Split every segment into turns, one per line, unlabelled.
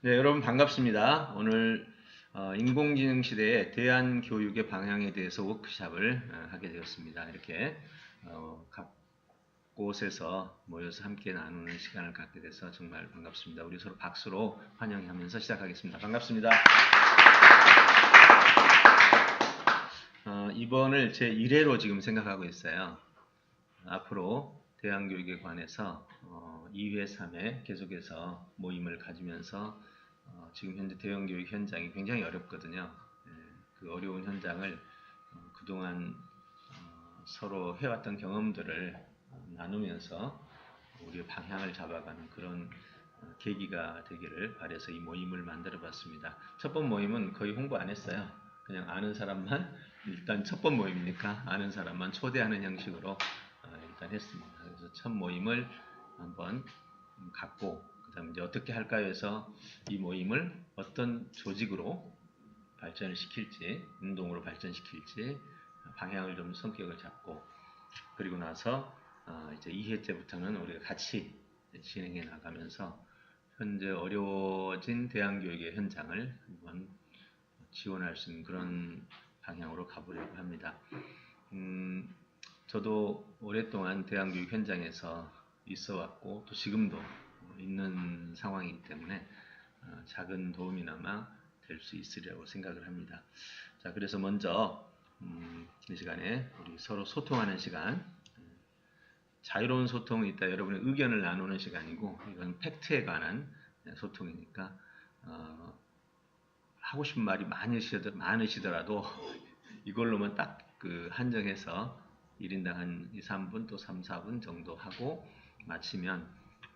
네, 여러분 반갑습니다. 오늘 인공지능 시대의 대안교육의 방향에 대해서 워크숍을 하게 되었습니다. 이렇게 각 곳에서 모여서 함께 나누는 시간을 갖게 돼서 정말 반갑습니다. 우리 서로 박수로 환영하면서 시작하겠습니다. 반갑습니다. 이번을 제 1회로 지금 생각하고 있어요. 앞으로 대안교육에 관해서 2회, 3회 계속해서 모임을 가지면서 지금 현재 대형교육 현장이 굉장히 어렵거든요. 그 어려운 현장을 그동안 서로 해왔던 경험들을 나누면서 우리의 방향을 잡아가는 그런 계기가 되기를 바라서 이 모임을 만들어 봤습니다. 첫 번 모임은 거의 홍보 안 했어요. 그냥 아는 사람만 일단 첫 번 모임이니까 아는 사람만 초대하는 형식으로 일단 했습니다. 그래서 첫 모임을 한번 갖고 그다음 이제 어떻게 할까요 해서 이 모임을 어떤 조직으로 발전을 시킬지, 운동으로 발전시킬지 방향을 좀 성격을 잡고 그리고 나서 이제 2회 때부터는 우리가 같이 진행해 나가면서 현재 어려워진 대안교육의 현장을 한번 지원할 수 있는 그런 방향으로 가보려고 합니다. 저도 오랫동안 대안교육 현장에서 있어 왔고 또 지금도 있는 상황이기 때문에 작은 도움이나마 될 수 있으리라고 생각을 합니다. 자, 그래서 먼저 이 시간에 우리 서로 소통하는 시간, 자유로운 소통이 있다 여러분의 의견을 나누는 시간이고 이건 팩트에 관한 소통이니까 하고 싶은 말이 많으시더라도 이걸로만 딱 그 한정해서 1인당 한 2, 3분 또 3, 4분 정도 하고 마치면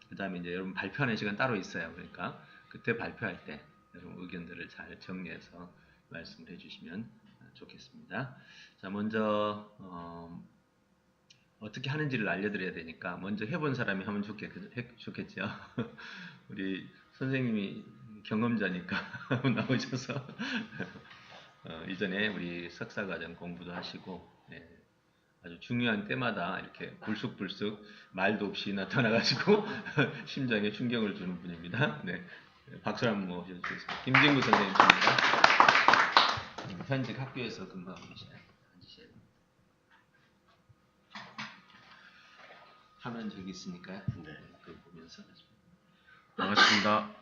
그 다음에 이제 여러분 발표하는 시간 따로 있어요. 그러니까 그때 발표할 때 여러분 의견들을 잘 정리해서 말씀을 해주시면 좋겠습니다. 자, 먼저 어떻게 하는지를 알려드려야 되니까 먼저 해본 사람이 하면 좋겠죠. 우리 선생님이 경험자니까 나오셔서 이전에 우리 석사과정 공부도 하시고 아주 중요한 때마다 이렇게 불쑥불쑥 말도 없이 나타나가지고 심장에 충격을 주는 분입니다. 네, 박수 한번 모셔주겠습니다. 김진구 선생님입니다. 현직 학교에서 근무하고 계시나요? 화면 저기 있으니까요. 네, 그거 보면서
반갑습니다.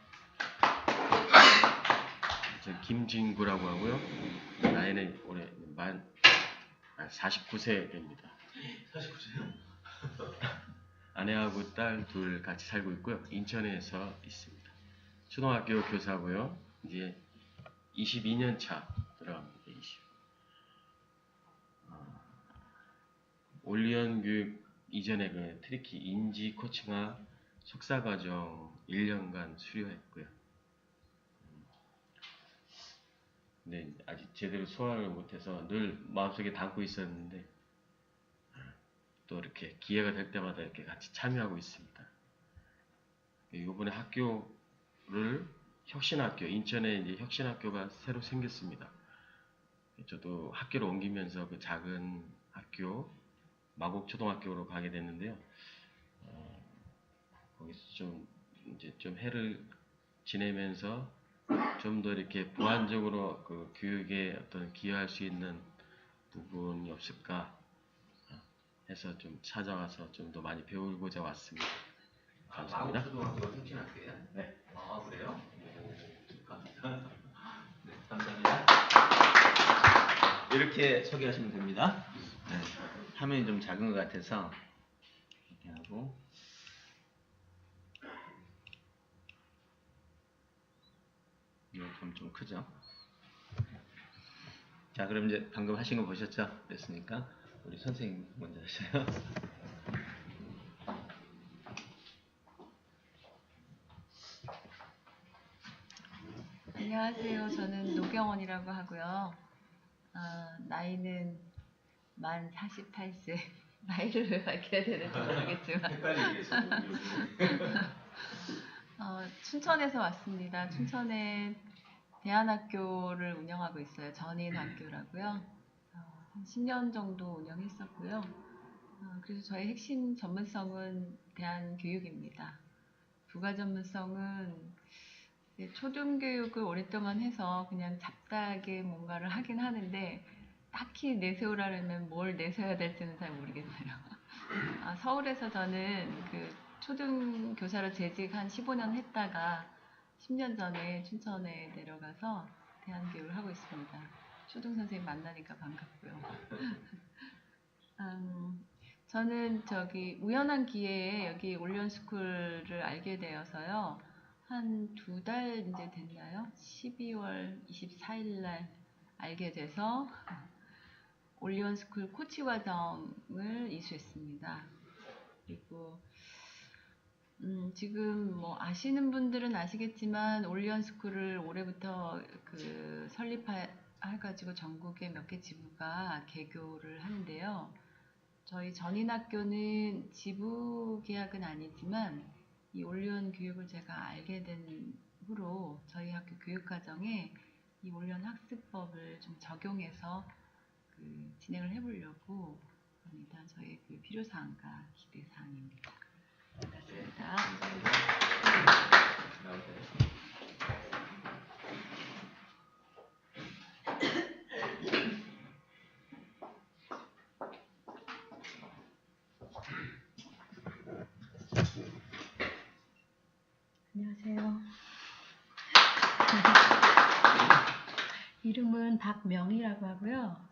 저 김진구라고 하고요. 나이는 올해 49세 됩니다.
49세요?
아내하고 딸 둘 같이 살고 있고요. 인천에서 있습니다. 초등학교 교사고요. 이제 22년 차 들어갑니다. 올리언 교육 이전에 그 트리키 인지 코칭과 석사과정 1년간 수료했고요. 네, 아직 제대로 소화를 못해서 늘 마음속에 담고 있었는데 또 이렇게 기회가 될 때마다 이렇게 같이 참여하고 있습니다. 이번에 학교를 혁신학교, 인천에 이제 혁신학교가 새로 생겼습니다. 저도 학교를 옮기면서 그 작은 학교, 마곡초등학교로 가게 됐는데요. 거기서 좀 해를 지내면서 좀 더 이렇게 보완적으로 그 교육에 어떤 기여할 수 있는 부분이 없을까 해서 좀 찾아와서 좀 더 많이 배우고자 왔습니다. 감사합니다.
마곡초등학교가 혁신학교예요?
네.
아, 그래요? 축하합니다. 네, 감사합니다. 이렇게 소개하시면 됩니다. 네, 화면이 좀 작은 것 같아서 이렇게 하고 이렇게 좀 크죠? 자, 그럼 이제 방금 하신 거 보셨죠? 됐으니까 우리 선생님 먼저 하세요.
안녕하세요. 저는 노경원이라고 하고요. 나이는 만 48세. 나이를 왜 밝혀야 되는지 모르겠지만. 춘천에서 왔습니다. 춘천에 대안학교를 운영하고 있어요. 전인학교라고요. 한 10년 정도 운영했었고요. 그래서 저의 핵심 전문성은 대안교육입니다. 부가 전문성은 초등교육을 오랫동안 해서 그냥 잡다하게 뭔가를 하긴 하는데 딱히 내세우라면 뭘 내세워야 될지는 잘 모르겠어요. 서울에서 저는 그 초등교사로 재직 한 15년 했다가 10년 전에 춘천에 내려가서 대안교육을 하고 있습니다. 초등선생님 만나니까 반갑고요. 저는 우연한 기회에 여기 올리언스쿨을 알게 되어서요. 한 2달 이제 됐나요? 12월 24일 날 알게 돼서 올리언스쿨 코치 과정을 이수했습니다. 그리고 지금 뭐 아시는 분들은 아시겠지만 올리언스쿨을 올해부터 설립해가지고 전국에 몇 개 지부가 개교를 하는데요. 저희 전인학교는 지부 계약은 아니지만 이 올리언 교육을 제가 알게 된 후로 저희 학교 교육과정에 이 올리언 학습법을 좀 적용해서 진행을 해보려고 합니다. 저의 필요사항과 기대사항입니다. 반갑습니다.
안녕하세요. 이름은 박명희라고 하고요.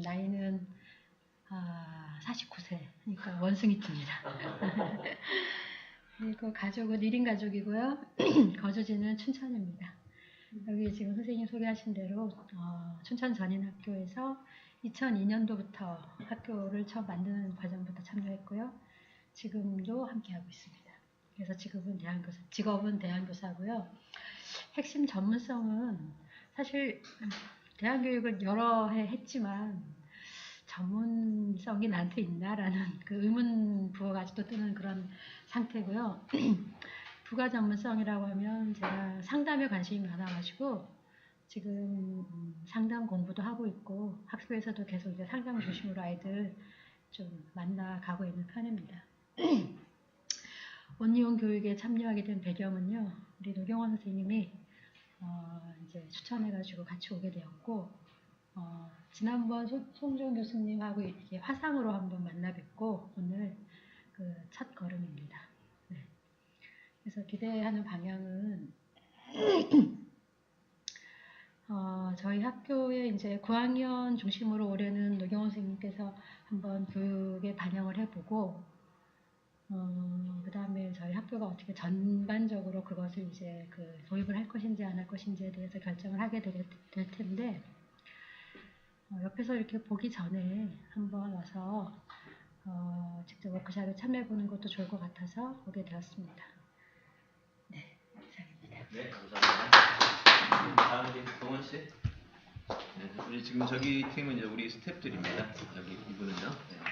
나이는 49세, 그러니까 원숭이입니다. 그리고 가족은 1인 가족이고요. 거주지는 춘천입니다. 여기 지금 선생님 소개하신 대로 춘천 전인학교에서 2002년도부터 학교를 처음 만드는 과정부터 참여했고요. 지금도 함께하고 있습니다. 그래서 직업은 대안교사고요. 핵심 전문성은 사실 대안교육을 여러 해 했지만 전문성이 나한테 있나라는 그 의문 부호가 아직도 뜨는 그런 상태고요. 부가 전문성이라고 하면 제가 상담에 관심이 많아가지고 지금 상담 공부도 하고 있고 학교에서도 계속 이제 상담 중심으로 아이들 좀 만나가고 있는 편입니다. 원리원 교육에 참여하게 된 배경은요, 우리 노경원 선생님이 이제 추천해가지고 같이 오게 되었고, 지난번 송정 교수님하고 이렇게 화상으로 한번 만나 뵙고 오늘 그 첫 걸음입니다. 네. 그래서 기대하는 방향은 저희 학교에 이제 고학년 중심으로 올해는 노경원 선생님께서 한번 교육에 반영을 해보고, 그 다음에 저희 학교가 어떻게 전반적으로 그것을 이제 도입을 할 것인지 안 할 것인지에 대해서 결정을 하게 될 텐데, 옆에서 이렇게 보기 전에 한번 와서 직접 워크샵에 참여해보는 것도 좋을 것 같아서 오게 되었습니다. 네, 이상입니다.
네, 감사합니다. 다음 우리 동원 씨. 네, 우리 지금 저기 팀은 이제 우리 스태프들입니다. 여기 이분은요. 네.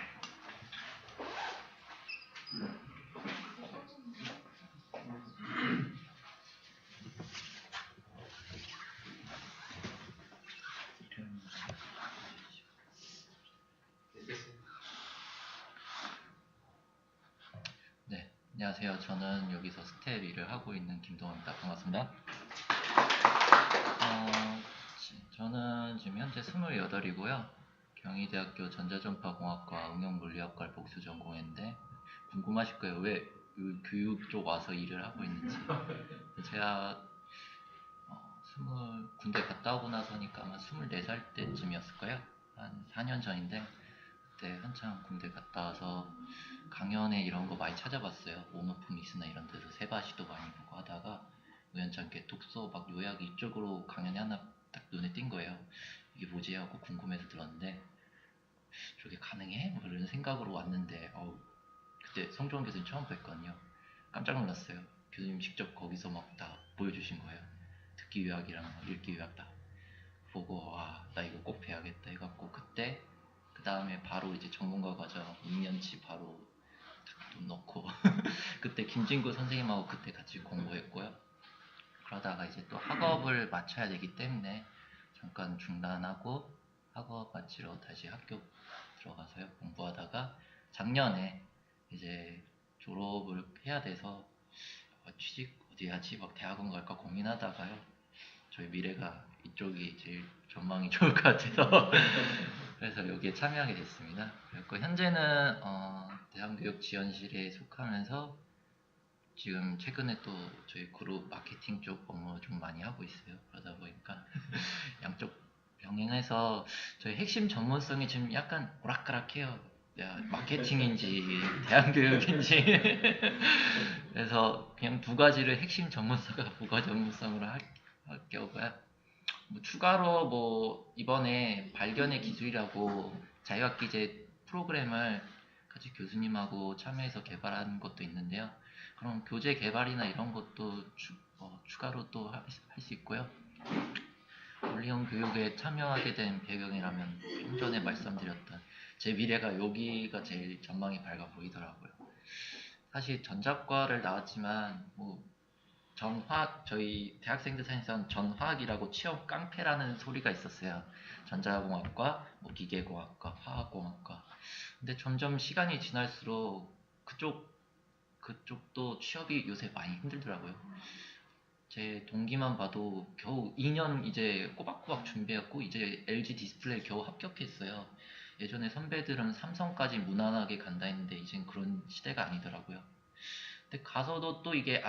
네, 안녕하세요. 저는 여기서 스텝 일을 하고 있는 김동원입니다. 반갑습니다. 저는 지금 현재 28이고요. 경희대학교 전자전파공학과 응용물리학과를 복수 전공했는데 궁금하실 거예요. 왜 교육 쪽 와서 일을 하고 있는지. 제가 군대 갔다 오고 나서니까 아마 24살 때쯤이었을 거예요. 한 4년 전인데 그때 한창 군대 갔다 와서 강연에 이런 거 많이 찾아봤어요. 오노프 미스나 이런 데서 세바시도 많이 보고 하다가 우연찮게 독서 막 요약 이쪽으로 강연이 하나 딱 눈에 띈 거예요. 이게 뭐지 하고 궁금해서 들었는데 저게 가능해? 뭐 이런 생각으로 왔는데 그때 성종원 교수님 처음 뵀거든요. 깜짝 놀랐어요. 교수님 직접 거기서 막 다 보여주신 거예요. 듣기 요약이랑 읽기 요약 다 보고 나 이거 꼭 배워야겠다 해갖고 그때 그 다음에 바로 이제 전문가 과정 2년치 바로 돈 넣고 그때 김진구 선생님하고 그때 같이 공부했고요. 그러다가 이제 또 학업을 마쳐야 되기 때문에 잠깐 중단하고 학업 마치러 다시 학교 들어가서요 공부하다가 작년에 이제 졸업을 해야 돼서 취직 어디 하지? 막 대학원 갈까 고민하다가요. 저희 미래가 이쪽이 제일 전망이 좋을 것 같아서 그래서 여기에 참여하게 됐습니다. 그리고 현재는 대한교육지원실에 속하면서 지금 최근에 또 저희 그룹 마케팅 쪽 업무 좀 많이 하고 있어요. 그러다 보니까 양쪽 병행해서 저희 핵심 전문성이 지금 약간 오락가락해요. 마케팅인지 대한교육인지 그래서 그냥 두 가지를 핵심 전문성과 부가 전문성으로 할 경우가 뭐 추가로 뭐 이번에 발견의 기술이라고 자유학기제 프로그램을 같이 교수님하고 참여해서 개발한 것도 있는데요. 그럼 교재 개발이나 이런 것도 추가로 또 할 수 있고요. 원리형 교육에 참여하게 된 배경이라면 좀 전에 말씀드렸던 제 미래가 여기가 제일 전망이 밝아 보이더라고요. 사실 전자과를 나왔지만 뭐 전화학, 저희 대학생들 사이에서는 전화학이라고 취업 깡패라는 소리가 있었어요. 전자공학과, 뭐 기계공학과, 화학공학과. 근데 점점 시간이 지날수록 그쪽도 취업이 요새 많이 힘들더라고요. 제 동기만 봐도 겨우 2년 이제 꼬박꼬박 준비했고 이제 LG 디스플레이 겨우 합격했어요. 예전에 선배들은 삼성까지 무난하게 간다 했는데 이젠 그런 시대가 아니더라고요. 근데 가서도 또 이게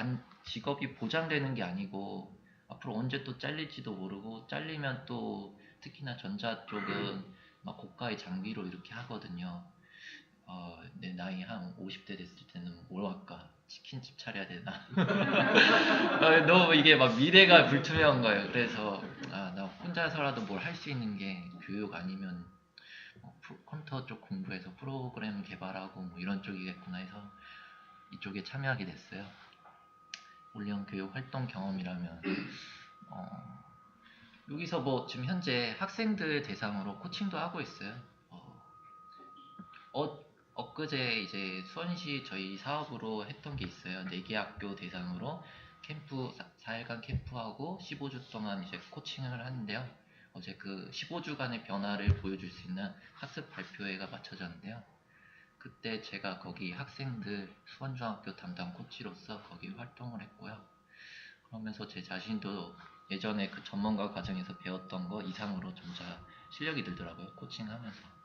직업이 보장되는 게 아니고 앞으로 언제 또 잘릴지도 모르고 잘리면 또 특히나 전자 쪽은 막 고가의 장비로 이렇게 하거든요. 내 나이 한 50대 됐을 때는 뭘 할까? 치킨집 차려야 되나? 너무 이게 막 미래가 불투명한 거예요. 그래서 나 혼자서라도 뭘 할 수 있는 게 교육 아니면 컴퓨터 쪽 공부해서 프로그램 개발하고 뭐 이런 쪽이겠구나 해서 이쪽에 참여하게 됐어요. 올리언 교육 활동 경험이라면 여기서 뭐 지금 현재 학생들 대상으로 코칭도 하고 있어요. 엊그제 이제 수원시 저희 사업으로 했던 게 있어요. 4개 학교 대상으로 캠프 4일간 캠프하고 15주 동안 이제 코칭을 하는데요. 어제 그 15주간의 변화를 보여줄 수 있는 학습 발표회가 맞춰졌는데요. 그때 제가 거기 학생들 수원중학교 담당 코치로서 거기 활동을 했고요. 그러면서 제 자신도 예전에 그 전문가 과정에서 배웠던 거 이상으로 점차 실력이 늘더라고요. 코칭하면서.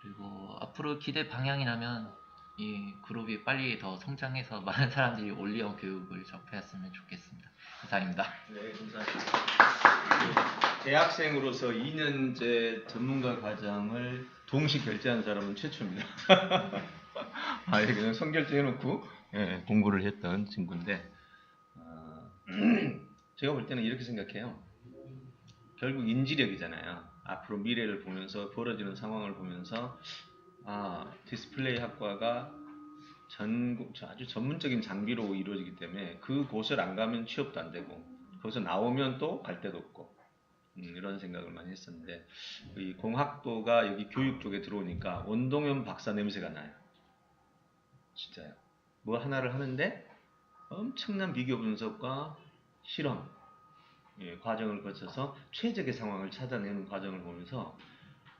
그리고 앞으로 기대 방향이라면 이 그룹이 빨리 더 성장해서 많은 사람들이 올리언 교육을 접했으면 좋겠습니다. 이상입니다.
네, 감사합니다. 대학생으로서 2년제 전문가 과정을 동시 결제한 사람은 최초입니다. 그냥 선결제 해놓고 공부를 했던 친구인데 제가 볼 때는 이렇게 생각해요. 결국 인지력이잖아요. 앞으로 미래를 보면서 벌어지는 상황을 보면서 디스플레이 학과가 아주 전문적인 장비로 이루어지기 때문에 그곳을 안 가면 취업도 안 되고 거기서 나오면 또 갈 데도 없고 이런 생각을 많이 했었는데 이 공학도가 여기 교육 쪽에 들어오니까 원동현 박사 냄새가 나요. 진짜요. 뭐 하나를 하는데 엄청난 비교 분석과 실험 과정을 거쳐서 최적의 상황을 찾아내는 과정을 보면서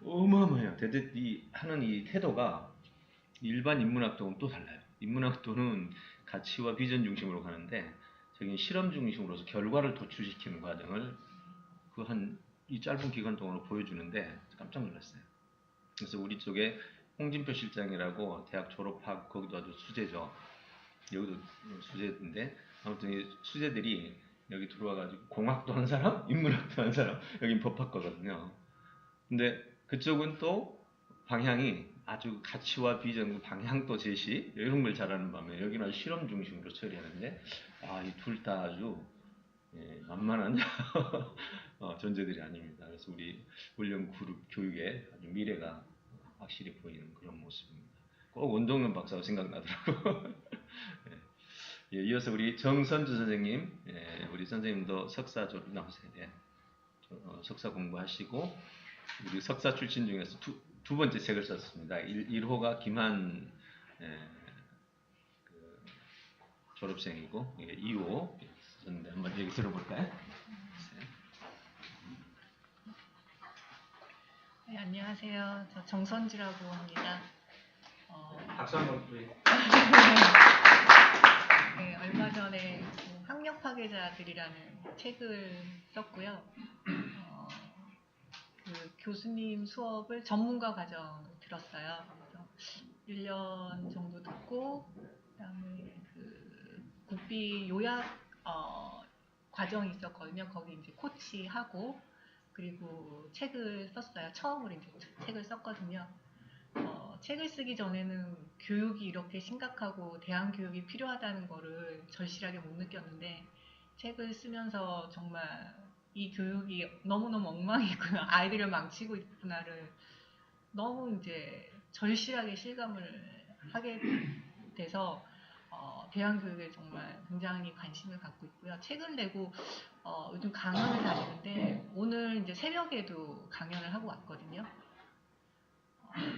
어마어마해요. 하는 이 태도가 일반 인문학도는 또 달라요. 인문학도는 가치와 비전 중심으로 가는데 저기는 실험 중심으로서 결과를 도출시키는 과정을 이 짧은 기간 동안으로 보여주는데 깜짝 놀랐어요. 그래서 우리 쪽에 홍진표 실장이라고 대학 졸업하고 거기도 아주 수재죠. 여기도 수재인데 아무튼 이 수재들이 여기 들어와가지고 공학도 한 사람, 인문학도 한 사람, 여긴 법학과거든요. 근데 그쪽은 또 방향이 아주 가치와 비전, 방향도 제시 이런 걸 잘하는 반면에 여기는 아주 실험 중심으로 처리하는데 이 둘 다 아주 만만한 존재들이 아닙니다. 그래서 우리 올리언 그룹 교육의 아주 미래가 확실히 보이는 그런 모습입니다. 꼭 원동현 박사가 생각나더라고요. 이어서 우리 정선주 선생님, 우리 선생님도 석사 나오세요. 석사 공부하시고 우리 석사 출신 중에서 두 번째 책을 썼습니다. 1호가 김한 졸업생이고 2호 썼는데 한번 얘기 들어볼까요?
네, 안녕하세요. 저 정선지라고 합니다.
박수 한번 부탁드립니다.
네, 얼마 전에 그 학력 파괴자들이라는 책을 썼고요. 그 교수님 수업을 전문가 과정으로 들었어요. 그래서 1년 정도 듣고 그다음에 그 국비 요약 과정이 있었거든요. 거기 이제 코치하고 그리고 책을 썼어요. 처음으로 이제 책을 썼거든요. 책을 쓰기 전에는 교육이 이렇게 심각하고 대안 교육이 필요하다는 거를 절실하게 못 느꼈는데 책을 쓰면서 정말 이 교육이 너무너무 엉망이구나, 아이들을 망치고 있구나를 너무 이제 절실하게 실감을 하게 돼서 대안 교육에 정말 굉장히 관심을 갖고 있고요. 책을 내고 요즘 강연을 다니는데 오늘 이제 새벽에도 강연을 하고 왔거든요.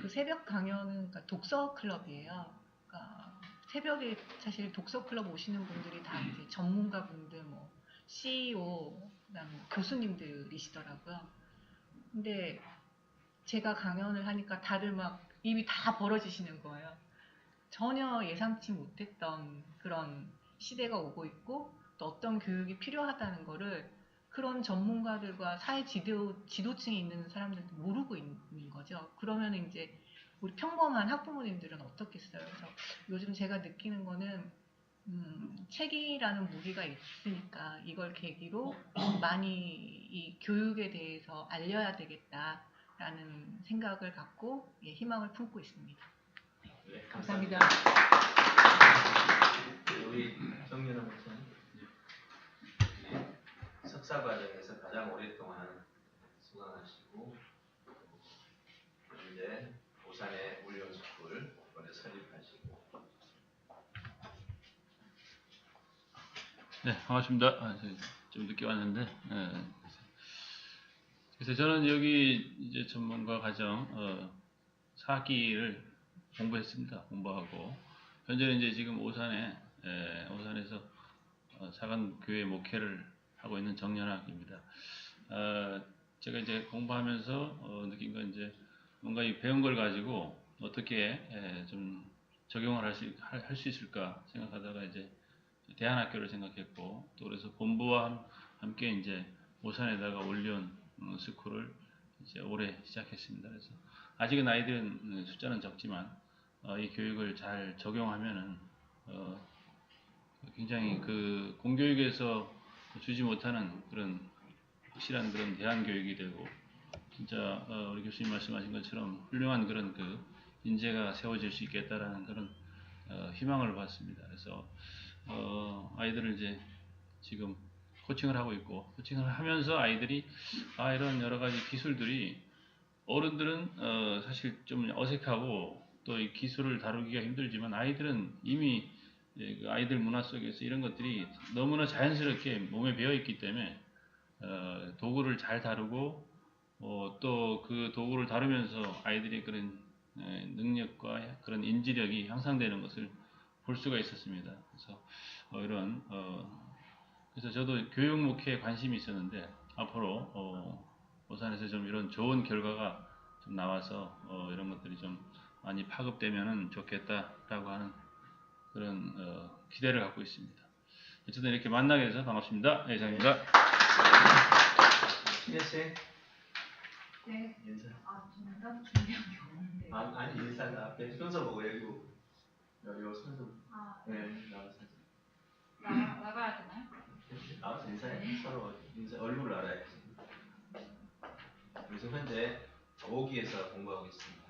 그 새벽 강연은 그러니까 독서 클럽이에요. 그러니까 새벽에 사실 독서 클럽 오시는 분들이 다 이제 전문가 분들, 뭐 CEO, 그다음에 교수님들이시더라고요. 근데 제가 강연을 하니까 다들 막 입이 다 벌어지시는 거예요. 전혀 예상치 못했던 그런 시대가 오고 있고 또 어떤 교육이 필요하다는 거를 그런 전문가들과 사회 지도층에 있는 사람들도 모르고 있는 거죠. 그러면 이제 우리 평범한 학부모님들은 어떻겠어요? 그래서 요즘 제가 느끼는 거는 책이라는 무기가 있으니까 이걸 계기로 많이 이 교육에 대해서 알려야 되겠다라는 생각을 갖고 희망을 품고 있습니다.
네,
감사합니다.
우리 정연아 목사님, 석사 과정에서 가장 오랫동안 수강하시고 이제 부산의 울림스쿨 이번에 설립하시고.
네, 반갑습니다. 좀 늦게 왔는데, 그래서 저는 여기 이제 전문가 과정 4기를 공부했습니다. 공부하고 현재는 이제 지금 오산에서 사관 교회 목회를 하고 있는 정연학입니다. 제가 이제 공부하면서 느낀 건 이제 뭔가 이 배운 걸 가지고 어떻게 좀 적용을 할 수 있을까 생각하다가 이제 대안학교를 생각했고, 또 그래서 본부와 함께 이제 오산에다가 올리온 스쿨을 이제 올해 시작했습니다. 그래서 아직은 아이들은 숫자는 적지만 이 교육을 잘 적용하면은 굉장히 그 공교육에서 주지 못하는 그런 확실한 그런 대안 교육이 되고, 진짜 우리 교수님 말씀하신 것처럼 훌륭한 그런 그 인재가 세워질 수 있겠다라는 그런 희망을 받습니다. 그래서 아이들을 이제 지금 코칭을 하고 있고, 코칭을 하면서 아이들이 이런 여러 가지 기술들이 어른들은 사실 좀 어색하고 또 이 기술을 다루기가 힘들지만 아이들은 이미 그 아이들 문화 속에서 이런 것들이 너무나 자연스럽게 몸에 배어 있기 때문에 도구를 잘 다루고 또 그 도구를 다루면서 아이들의 그런 능력과 그런 인지력이 향상되는 것을 볼 수가 있었습니다. 그래서 그래서 저도 교육 목회에 관심이 있었는데 앞으로 오산에서 좀 이런 좋은 결과가 좀 나와서 이런 것들이 좀 많이 파급되면은 좋겠다라고 하는 그런 기대를 갖고 있습니다. 어쨌든 이렇게 만나게 돼서 반갑습니다. 이상입니다.
신혜씨
네.
인사.
저는 따로 준비한 게 없는데.
아니 인사가 앞에 순서 보고 여기 순서. 네, 나와서.
나가야 되나요?
나와서 인사해. 서로 인사 얼굴을 알아야지. 그래서 현재 5기에서 공부하고 있습니다.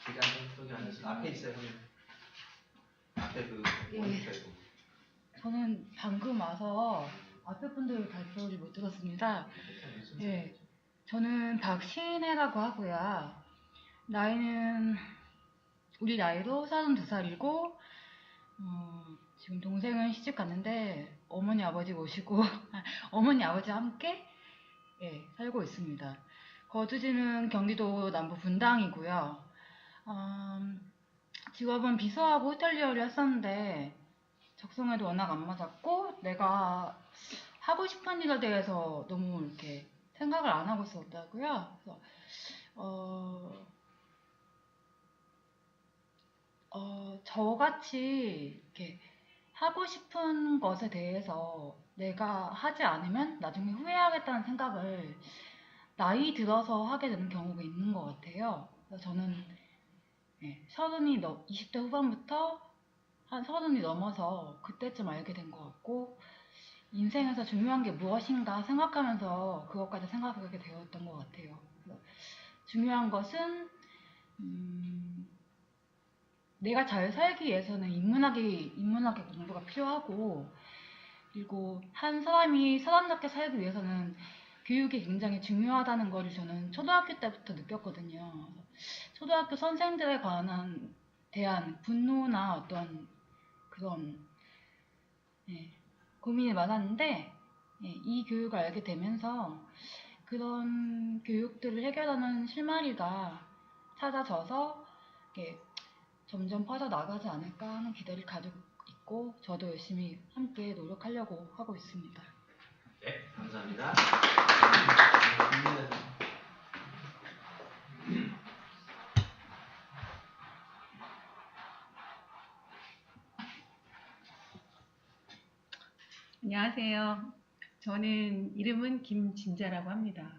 시간 좀 소개하면서 앞에 있어요. 앞에 그 모니터에도.
저는 방금 와서 앞에 분들 발표를 못 들었습니다. 예, 저는 박신혜라고 하고요. 나이는 우리 나이로 32살이고 지금 동생은 시집 갔는데 어머니 아버지 모시고 어머니 아버지와 함께 살고 있습니다. 거주지는 경기도 남부 분당이고요. 직업은 비서하고 호텔리어를 했었는데 적성에도 워낙 안 맞았고 내가 하고 싶은 일에 대해서 너무 이렇게 생각을 안 하고 있었다고요. 그래서 저같이 이렇게 하고 싶은 것에 대해서 내가 하지 않으면 나중에 후회하겠다는 생각을 나이 들어서 하게 되는 경우가 있는 것 같아요. 그래서 저는 20대 후반부터 한 30이 넘어서 그때쯤 알게 된 것 같고, 인생에서 중요한 게 무엇인가 생각하면서 그것까지 생각하게 되었던 것 같아요. 중요한 것은 내가 잘 살기 위해서는 인문학의 공부가 필요하고, 그리고 한 사람이 사람답게 살기 위해서는 교육이 굉장히 중요하다는 걸 저는 초등학교 때부터 느꼈거든요. 초등학교 선생들에 대한 분노나 어떤 그런 고민이 많았는데, 이 교육을 알게 되면서 그런 교육들을 해결하는 실마리가 찾아져서 이렇게 점점 퍼져나가지 않을까 하는 기대를 가지고 있고, 저도 열심히 함께 노력하려고 하고 있습니다.
네, 감사합니다.
안녕하세요. 저는 이름은 김진자라고 합니다.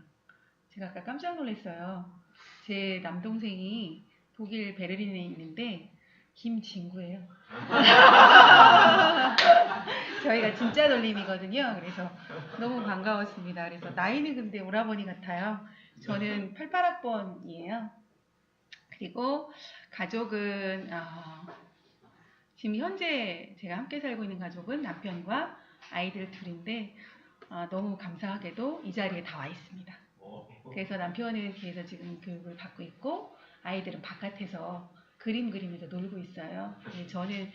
제가 아까 깜짝 놀랐어요. 제 남동생이 독일 베를린에 있는데 김진구예요. 저희가 진짜 돌림이거든요. 그래서 너무 반가웠습니다. 그래서 나이는 근데 오라버니 같아요. 저는 88학번이에요. 그리고 가족은 지금 현재 제가 함께 살고 있는 가족은 남편과 아이들 둘인데 너무 감사하게도 이 자리에 다 와 있습니다. 그래서 남편은 뒤에서 지금 교육을 받고 있고, 아이들은 바깥에서 그림 그리면서 놀고 있어요. 저는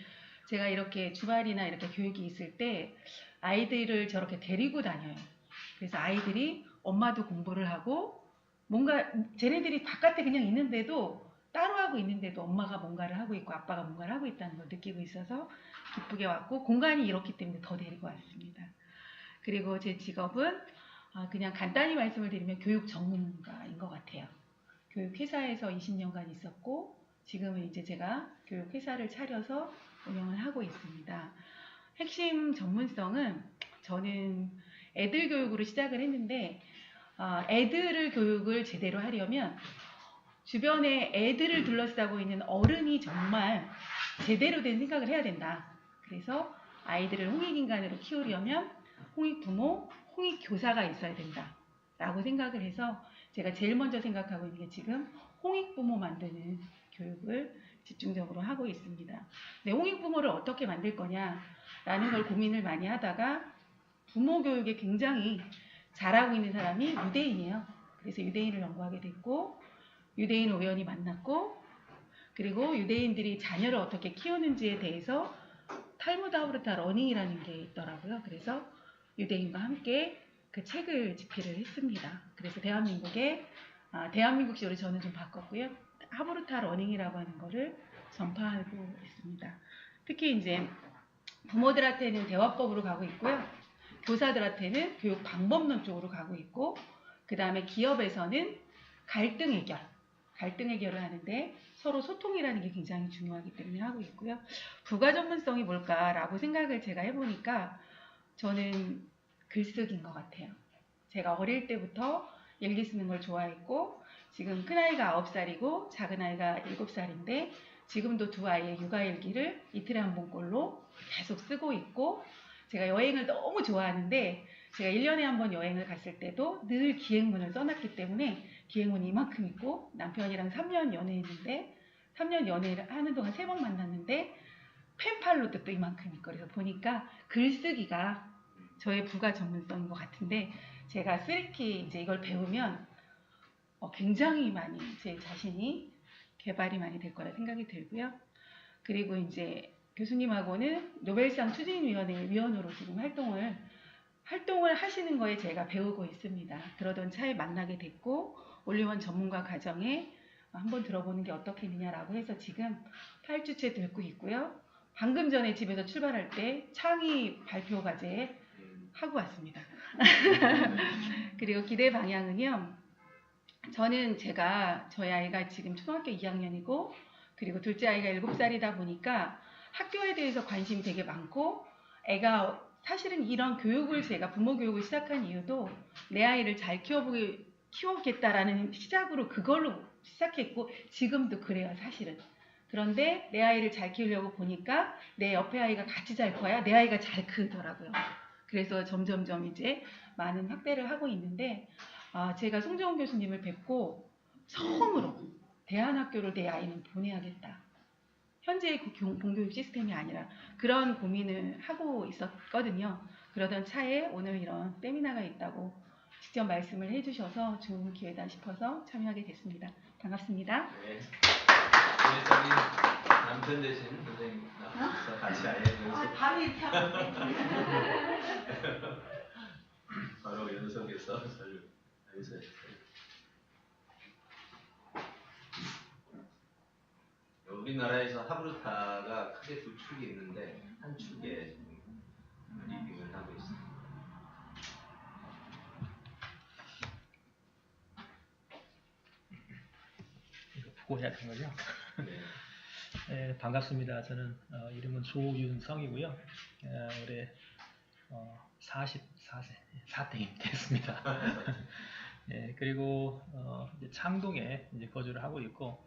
제가 이렇게 주말이나 이렇게 교육이 있을 때 아이들을 저렇게 데리고 다녀요. 그래서 아이들이 엄마도 공부를 하고, 뭔가 쟤네들이 바깥에 그냥 있는데도, 따로 하고 있는데도 엄마가 뭔가를 하고 있고 아빠가 뭔가를 하고 있다는 걸 느끼고 있어서 기쁘게 왔고, 공간이 이렇기 때문에 더 데리고 왔습니다. 그리고 제 직업은 그냥 간단히 말씀을 드리면 교육 전문가인 것 같아요. 교육회사에서 20년간 있었고, 지금은 이제 제가 교육회사를 차려서 운영을 하고 있습니다. 핵심 전문성은, 저는 애들 교육으로 시작을 했는데, 애들을 교육을 제대로 하려면 주변에 애들을 둘러싸고 있는 어른이 정말 제대로 된 생각을 해야 된다. 그래서 아이들을 홍익인간으로 키우려면 홍익부모, 홍익교사가 있어야 된다 라고 생각을 해서, 제가 제일 먼저 생각하고 있는 게 지금 홍익부모 만드는 교육을 집중적으로 하고 있습니다. 근데 홍익부모를 어떻게 만들 거냐라는 걸 고민을 많이 하다가, 부모 교육에 굉장히 잘하고 있는 사람이 유대인이에요. 그래서 유대인을 연구하게 됐고, 유대인 우연히 만났고, 그리고 유대인들이 자녀를 어떻게 키우는지에 대해서 탈무드 하브르타 러닝이라는 게 있더라고요. 그래서 유대인과 함께 그 책을 집필을 했습니다. 그래서 대한민국식으로 저는 좀 바꿨고요. 하브르타 러닝이라고 하는 거를 전파하고 있습니다. 특히 이제 부모들한테는 대화법으로 가고 있고요. 교사들한테는 교육 방법론 쪽으로 가고 있고, 그 다음에 기업에서는 갈등 해결을 하는데 서로 소통이라는 게 굉장히 중요하기 때문에 하고 있고요. 부가 전문성이 뭘까라고 생각을 제가 해보니까, 저는 글쓰기인 것 같아요. 제가 어릴 때부터 일기 쓰는 걸 좋아했고, 지금 큰아이가 9살이고 작은아이가 7살인데 지금도 두 아이의 육아일기를 이틀에 한 번꼴로 계속 쓰고 있고, 제가 여행을 너무 좋아하는데 제가 1년에 한 번 여행을 갔을 때도 늘 기행문을 써놨기 때문에 기행문이 이만큼 있고, 남편이랑 3년 연애했는데 3년 연애를 하는 동안 3번 만났는데 펜팔로도 또 이만큼 있고, 그래서 보니까 글쓰기가 저의 부가 전문성인 것 같은데, 제가 쓰리키 이제 이걸 배우면 굉장히 많이 제 자신이 개발이 많이 될 거라 생각이 들고요. 그리고 이제 교수님하고는 노벨상 추진위원회 위원으로 지금 활동을 하시는 거에 제가 배우고 있습니다. 그러던 차에 만나게 됐고, 올리원 전문가 과정에 한번 들어보는 게 어떻겠느냐라고 해서 지금 8주째 듣고 있고요. 방금 전에 집에서 출발할 때 창의 발표 과제 하고 왔습니다. 그리고 기대 방향은요, 저는 저희 아이가 지금 초등학교 2학년이고, 그리고 둘째 아이가 7살이다 보니까 학교에 대해서 관심이 되게 많고 애가 사실은 이런 교육을 제가 부모 교육을 시작한 이유도 내 아이를 잘 키워보겠다라는 시작으로 그걸로 시작했고 지금도 그래요 사실은. 그런데 내 아이를 잘 키우려고 보니까 내 옆에 아이가 같이 잘 커야 내 아이가 잘 크더라고요. 그래서 점점점 이제 많은 확대를 하고 있는데 제가 송정훈 교수님을 뵙고 처음으로 대안학교를 내 아이는 보내야겠다. 현재의 공교육 시스템이 아니라 그런 고민을 하고 있었거든요. 그러던 차에 오늘 이런 세미나가 있다고 직접 말씀을 해주셔서 좋은 기회다 싶어서 참여하게 됐습니다. 반갑습니다.
네. 그래서 우리 남편 대신 선생님 나와서 같이 아예 연속.
바로 이렇게 하면 돼.
바로 연속해서 연습했어요. 우리나라에서 하브루타가 크게 두 축이 있는데 한 축에 리딩을 하고 있습니다.
이거 보고 해야 되는 거죠?
네.
네, 반갑습니다. 저는 이름은 조윤성이고요. 올해 44세, 사땡이 됐습니다. 네, 그리고 이제 창동에 이제 거주를 하고 있고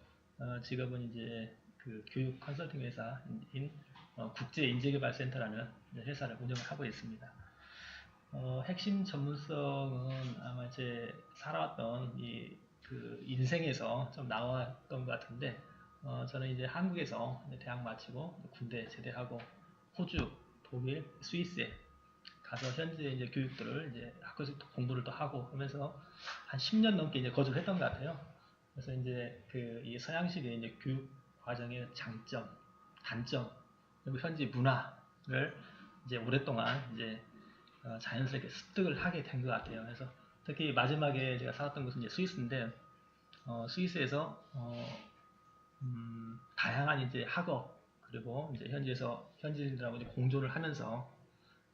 직업은 이제 그 교육 컨설팅 회사인 국제인재개발센터라는 회사를 운영을 하고 있습니다. 핵심 전문성은 아마 제 살아왔던 그 인생에서 좀 나왔던 것 같은데 저는 이제 한국에서 이제 대학 마치고 군대 제대하고 호주, 독일, 스위스에 가서 현재 이제 교육들을 이제 학교에서 공부를 또 하고 하면서 한 10년 넘게 이제 거주를 했던 것 같아요. 그래서 이제 이 서양식의 이제 교육 과정의 장점, 단점, 그리고 현지 문화를 이제 오랫동안 이제 자연스럽게 습득을 하게 된 것 같아요. 그래서 특히 마지막에 제가 살았던 곳은 이제 스위스인데 스위스에서 다양한 이제 학업 그리고 이제 현지인들하고 이제 공조를 하면서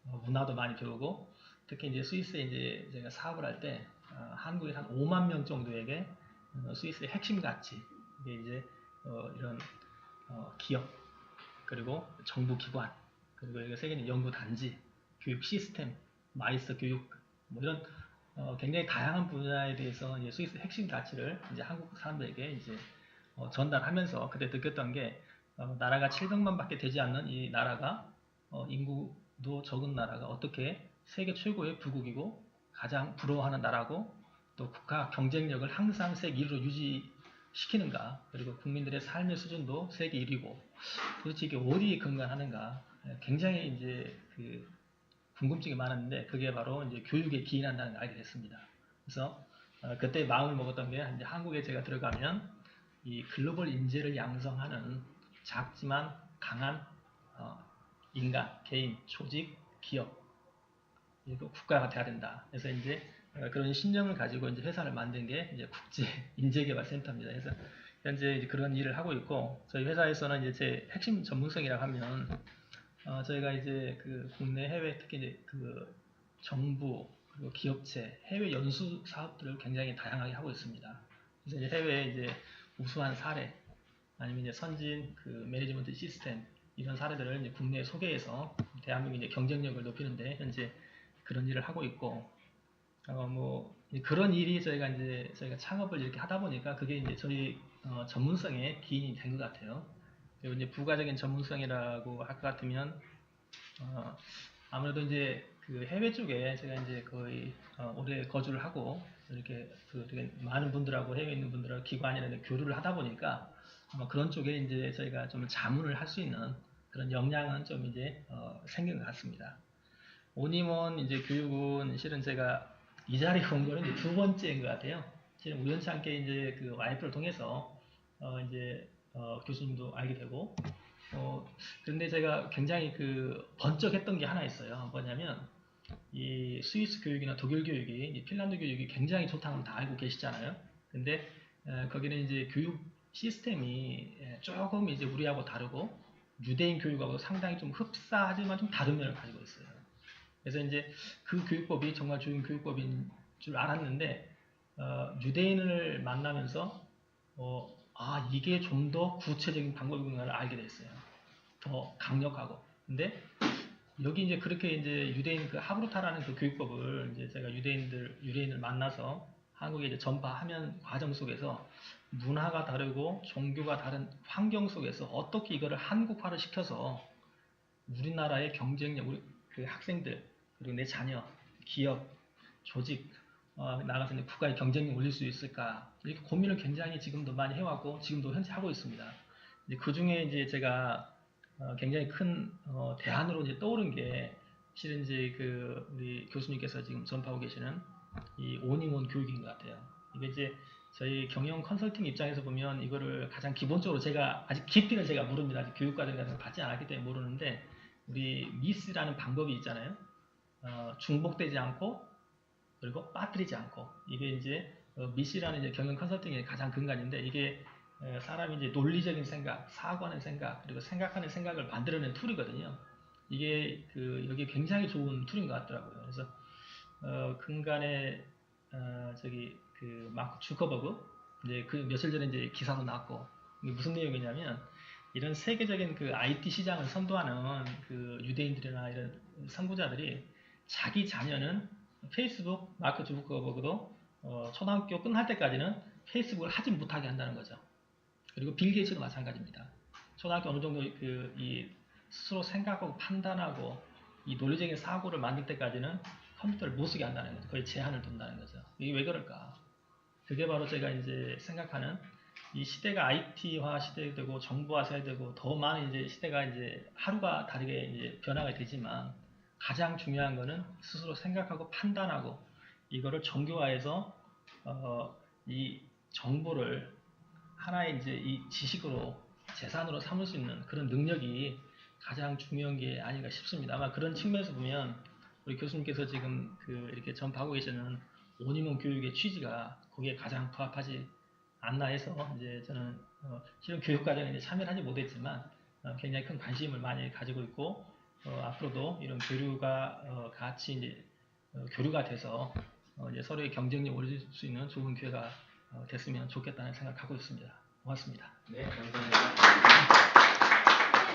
문화도 많이 배우고 특히 이제 스위스에 이제 제가 사업을 할 때 한국에 한 5만 명 정도에게 스위스의 핵심 가치 이게 이제 이런 기업 그리고 정부 기관 그리고 여기 세계는 연구 단지 교육 시스템 마이스터 교육 뭐 이런 굉장히 다양한 분야에 대해서 이제 스위스 핵심 가치를 이제 한국 사람들에게 이제 전달하면서 그때 느꼈던 게 나라가 700만 밖에 되지 않는 이 나라가 인구도 적은 나라가 어떻게 세계 최고의 부국이고 가장 부러워하는 나라고 또 국가 경쟁력을 항상 세계 1위로 유지시키는가 그리고 국민들의 삶의 수준도 세계 1위고 도대체 이게 어디에 근간하는가 굉장히 이제 그 궁금증이 많았는데 그게 바로 이제 교육에 기인한다는 걸 알게 됐습니다. 그래서 그때 마음을 먹었던 게 이제 한국에 제가 들어가면 이 글로벌 인재를 양성하는 작지만 강한 인간, 개인, 조직, 기업 그리고 국가가 돼야 된다. 그래서 이제 그런 신념을 가지고 이제 회사를 만든 게 이제 국제 인재개발센터입니다. 그래서 현재 이제 그런 일을 하고 있고 저희 회사에서는 이제 제 핵심 전문성이라고 하면 저희가 이제 그 국내 해외 특히 이제 그 정부 그리고 기업체 해외 연수 사업들을 굉장히 다양하게 하고 있습니다. 그래서 이제 해외에 이제 우수한 사례 아니면 이제 선진 그 매니지먼트 시스템 이런 사례들을 이제 국내에 소개해서 대한민국 이제 경쟁력을 높이는데 현재 그런 일을 하고 있고 뭐 그런 일이 저희가 창업을 이렇게 하다 보니까 그게 이제 저희 전문성에 기인이 된 것 같아요. 그리고 이제 부가적인 전문성이라고 할 것 같으면 아무래도 이제 그 해외 쪽에 제가 이제 거의 오래 거주를 하고 이렇게 되게 많은 분들하고 해외에 있는 분들하고 기관이나 교류를 하다 보니까 그런 쪽에 이제 저희가 좀 자문을 할 수 있는 그런 역량은 좀 이제 생긴 것 같습니다. 오니원 이제 교육은 실은 제가 이 자리에 온 거는 이제 두 번째인 것 같아요. 실은 우연치 않게 이제 그 와이프를 통해서 교수님도 알게 되고 근데 제가 굉장히 그 번쩍했던 게 하나 있어요. 뭐냐면 이 스위스 교육이나 독일 교육이 핀란드 교육이 굉장히 좋다는 건 다 알고 계시잖아요. 근데 거기는 이제 교육 시스템이 조금 이제 우리하고 다르고 유대인 교육하고 상당히 좀 흡사하지만 좀 다른 면을 가지고 있어요. 그래서 이제 그 교육법이 정말 좋은 교육법인 줄 알았는데 유대인을 만나면서 이게 좀 더 구체적인 방법인가를 알게 됐어요. 더 강력하고. 근데 여기 이제 그렇게 이제 유대인 그 하브루타라는 그 교육법을 이제 제가 유대인을 만나서 한국에 이제 전파하면 과정 속에서 문화가 다르고 종교가 다른 환경 속에서 어떻게 이거를 한국화를 시켜서 우리나라의 경쟁력, 우리 그 학생들 그리고 내 자녀, 기업, 조직 나가서 이제 국가의 경쟁력 올릴 수 있을까 이렇게 고민을 굉장히 지금도 많이 해왔고 지금도 현재 하고 있습니다. 이제 그 중에 이제 제가 굉장히 큰 대안으로 이제 떠오른 게 실은 이제 그 우리 교수님께서 지금 전파하고 계시는 이 온임원 교육인 것 같아요. 이게 이제 저희 경영 컨설팅 입장에서 보면 이거를 가장 기본적으로 제가 아직 깊이는 제가 모릅니다. 아직 교육과정 같은 걸 받지 않았기 때문에 모르는데 우리 미스라는 방법이 있잖아요. 중복되지 않고 그리고 빠뜨리지 않고 이게 이제 미스라는 이제 경영 컨설팅의 가장 근간인데 이게 사람이 이제 논리적인 생각, 사고하는 생각, 그리고 생각하는 생각을 만들어낸 툴이거든요. 이게 여기 굉장히 좋은 툴인 것 같더라고요. 그래서 근간에 저기 그 마크 주커버그 이제 그 며칠 전에 이제 기사도 나왔고 이게 무슨 내용이냐면 이런 세계적인 그 IT 시장을 선도하는 그 유대인들이나 이런 선구자들이 자기 자녀는 페이스북 마크 주커버그도 초등학교 끝날 때까지는 페이스북을 하지 못하게 한다는 거죠. 그리고 빌 게이츠도 마찬가지입니다. 초등학교 어느 정도 이 스스로 생각하고 판단하고 이 논리적인 사고를 만들 때까지는 컴퓨터를 못 쓰게 한다는 거죠. 거의 제한을 둔다는 거죠. 이게 왜 그럴까? 그게 바로 제가 이제 생각하는 이 시대가 IT화 시대되고 정보화 시대되고 더 많은 이제 시대가 이제 하루가 다르게 이제 변화가 되지만 가장 중요한 거는 스스로 생각하고 판단하고 이거를 정교화해서 이 정보를 하나의 이제 이 지식으로 재산으로 삼을 수 있는 그런 능력이 가장 중요한 게 아닌가 싶습니다. 아마 그런 측면에서 보면 우리 교수님께서 지금 이렇게 전파하고 계시는 온임원 교육의 취지가 거기에 가장 부합하지 않나 해서 이제 저는 실은 교육 과정에 이제 참여를 하지 못했지만 굉장히 큰 관심을 많이 가지고 있고 앞으로도 이런 교류가 같이 이제 교류가 돼서 이제 서로의 경쟁력 올릴 수 있는 좋은 기회가 됐으면 좋겠다는 생각하고 있습니다. 고맙습니다.
네, 감사합니다.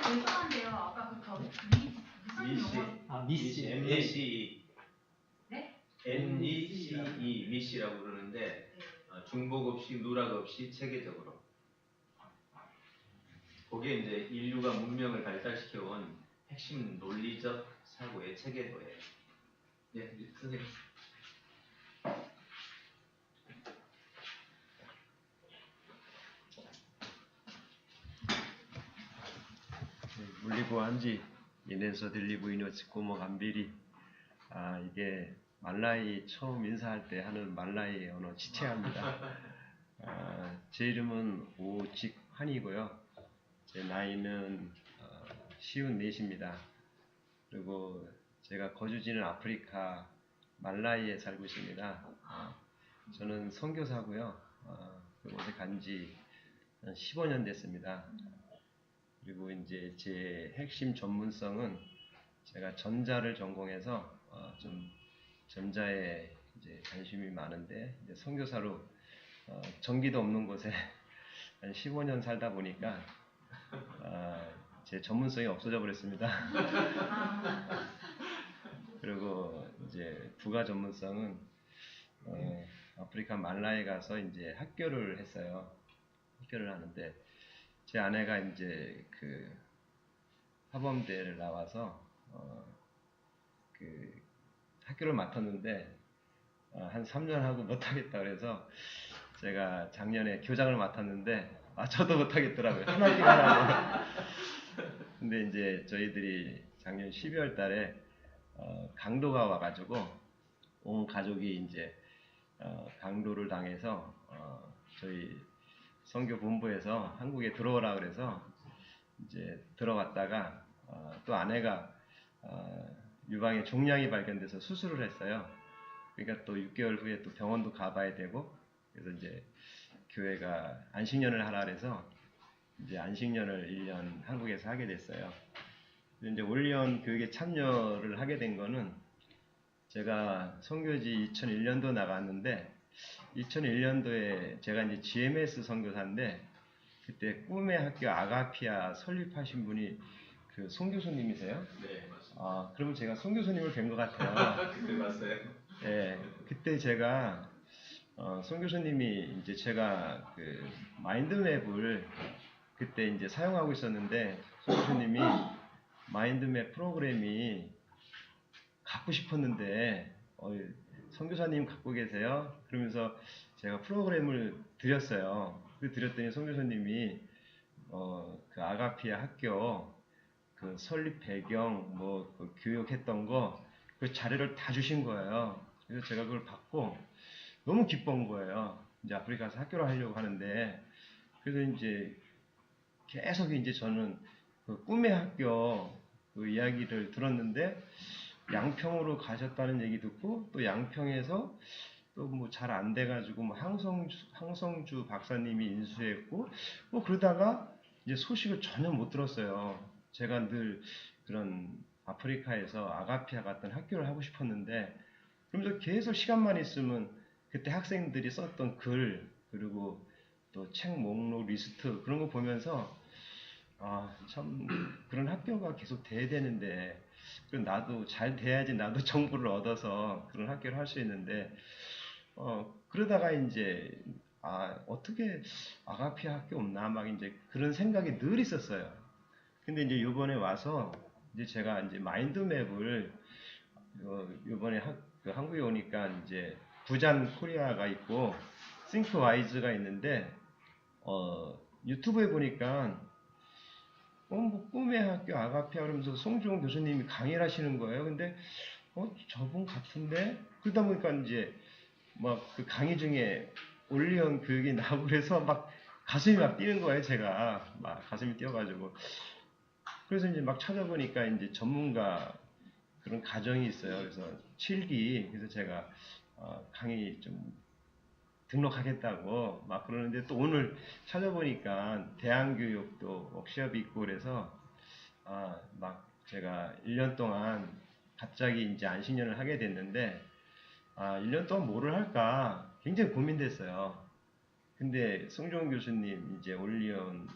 죄송한데요. 아까
미시, MECE.
네?
MECE, 미시라고 그러는데 중복 없이 누락 없이 체계적으로. 그게 이제 인류가 문명을 발달시켜온 핵심 논리적 사고의 체계도예요. 네, 선생님.
물리보안지 인에서 딜리부이노치 꼬모 감비리 이게 말라이 처음 인사할 때 하는 말라이 언어 지체합니다. 제 이름은 오직환이고요. 제 나이는 54입니다. 그리고 제가 거주지는 아프리카 말라이에 살고 있습니다. 저는 선교사고요. 그곳에 간지 15년 됐습니다. 그리고 이제 제 핵심 전문성은 제가 전자를 전공해서 좀 전자에 이제 관심이 많은데 이제 선교사로 전기도 없는 곳에 한 15년 살다 보니까 제 전문성이 없어져 버렸습니다. 그리고 이제 부가 전문성은 아프리카 말라에 가서 이제 학교를 했어요. 학교를 하는데 제 아내가 이제 그 사범대를 나와서 그 학교를 맡았는데 한 3년 하고 못하겠다 그래서 제가 작년에 교장을 맡았는데 저도 못하겠더라고요. 한 학기만 하고. 근데 이제 저희들이 작년 12월 달에 강도가 와가지고 온 가족이 이제 강도를 당해서 저희 선교 본부에서 한국에 들어오라 그래서 이제 들어왔다가 또 아내가 유방에 종양이 발견돼서 수술을 했어요. 그러니까 또 6개월 후에 또 병원도 가봐야 되고 그래서 이제 교회가 안식년을 하라 그래서 이제 안식년을 1년 한국에서 하게 됐어요. 이제 올리언 교육에 참여를 하게 된 거는 제가 선교지 2001년도 나갔는데 2001년도에 제가 이제 GMS 선교사인데 그때 꿈의 학교 아가피아 설립하신 분이
그 송 교수님이세요?
네, 맞습니다.
아, 그러면 제가 송 교수님을 뵌 것 같아요.
그때 봤어요.
예, 그때 제가 송 교수님이 이제 제가 그 마인드맵을 그때 이제 사용하고 있었는데 송 교수님이 마인드맵 프로그램이 갖고 싶었는데 송 교사님 갖고 계세요? 그러면서 제가 프로그램을 드렸어요. 그 드렸더니 송 교수님이 그 아가피아 학교 그 설립 배경 그 교육했던 거 그 자료를 다 주신 거예요. 그래서 제가 그걸 받고 너무 기쁜 거예요. 이제 아프리카 가서 학교를 하려고 하는데 그래서 이제 계속 이제 저는 그 꿈의 학교 그 이야기를 들었는데 양평으로 가셨다는 얘기 듣고 또 양평에서 또 뭐 잘 안 돼가지고 뭐 항성주 박사님이 인수했고 뭐 그러다가 이제 소식을 전혀 못 들었어요. 제가 늘 그런 아프리카에서 아가피아 같은 학교를 하고 싶었는데 그러면서 계속 시간만 있으면 그때 학생들이 썼던 글 그리고 또 책 목록 리스트 그런 거 보면서 참 그런 학교가 계속 돼야 되는데 나도 잘 돼야지 나도 정보를 얻어서 그런 학교를 할 수 있는데 그러다가 이제 어떻게 아가피아 학교 없나 막 이제 그런 생각이 늘 있었어요. 근데 이제 요번에 와서 이제 제가 이제 마인드맵을 요번에 한국에 오니까 이제 부잔 코리아가 있고 싱크와이즈가 있는데 유튜브에 보니까 뭐 꿈의 학교 아가피아 그러면서 송주홍 교수님이 강의를 하시는 거예요. 근데 저분 같은데 그러다 보니까 이제 막 그 강의 중에 올리언 교육이 나오고 그래서 막 가슴이 막 뛰는 거예요. 제가 막 가슴이 뛰어가지고 그래서 이제 막 찾아보니까 이제 전문가 그런 과정이 있어요. 그래서 7기 그래서 제가 강의 좀 등록하겠다고 막 그러는데 또 오늘 찾아보니까 대안교육도 워크숍이 있고 그래서 막 제가 1년 동안 갑자기 이제 안식년을 하게 됐는데 1년 동안 뭐를 할까 굉장히 고민됐어요. 근데 송종훈 교수님 이제 올리언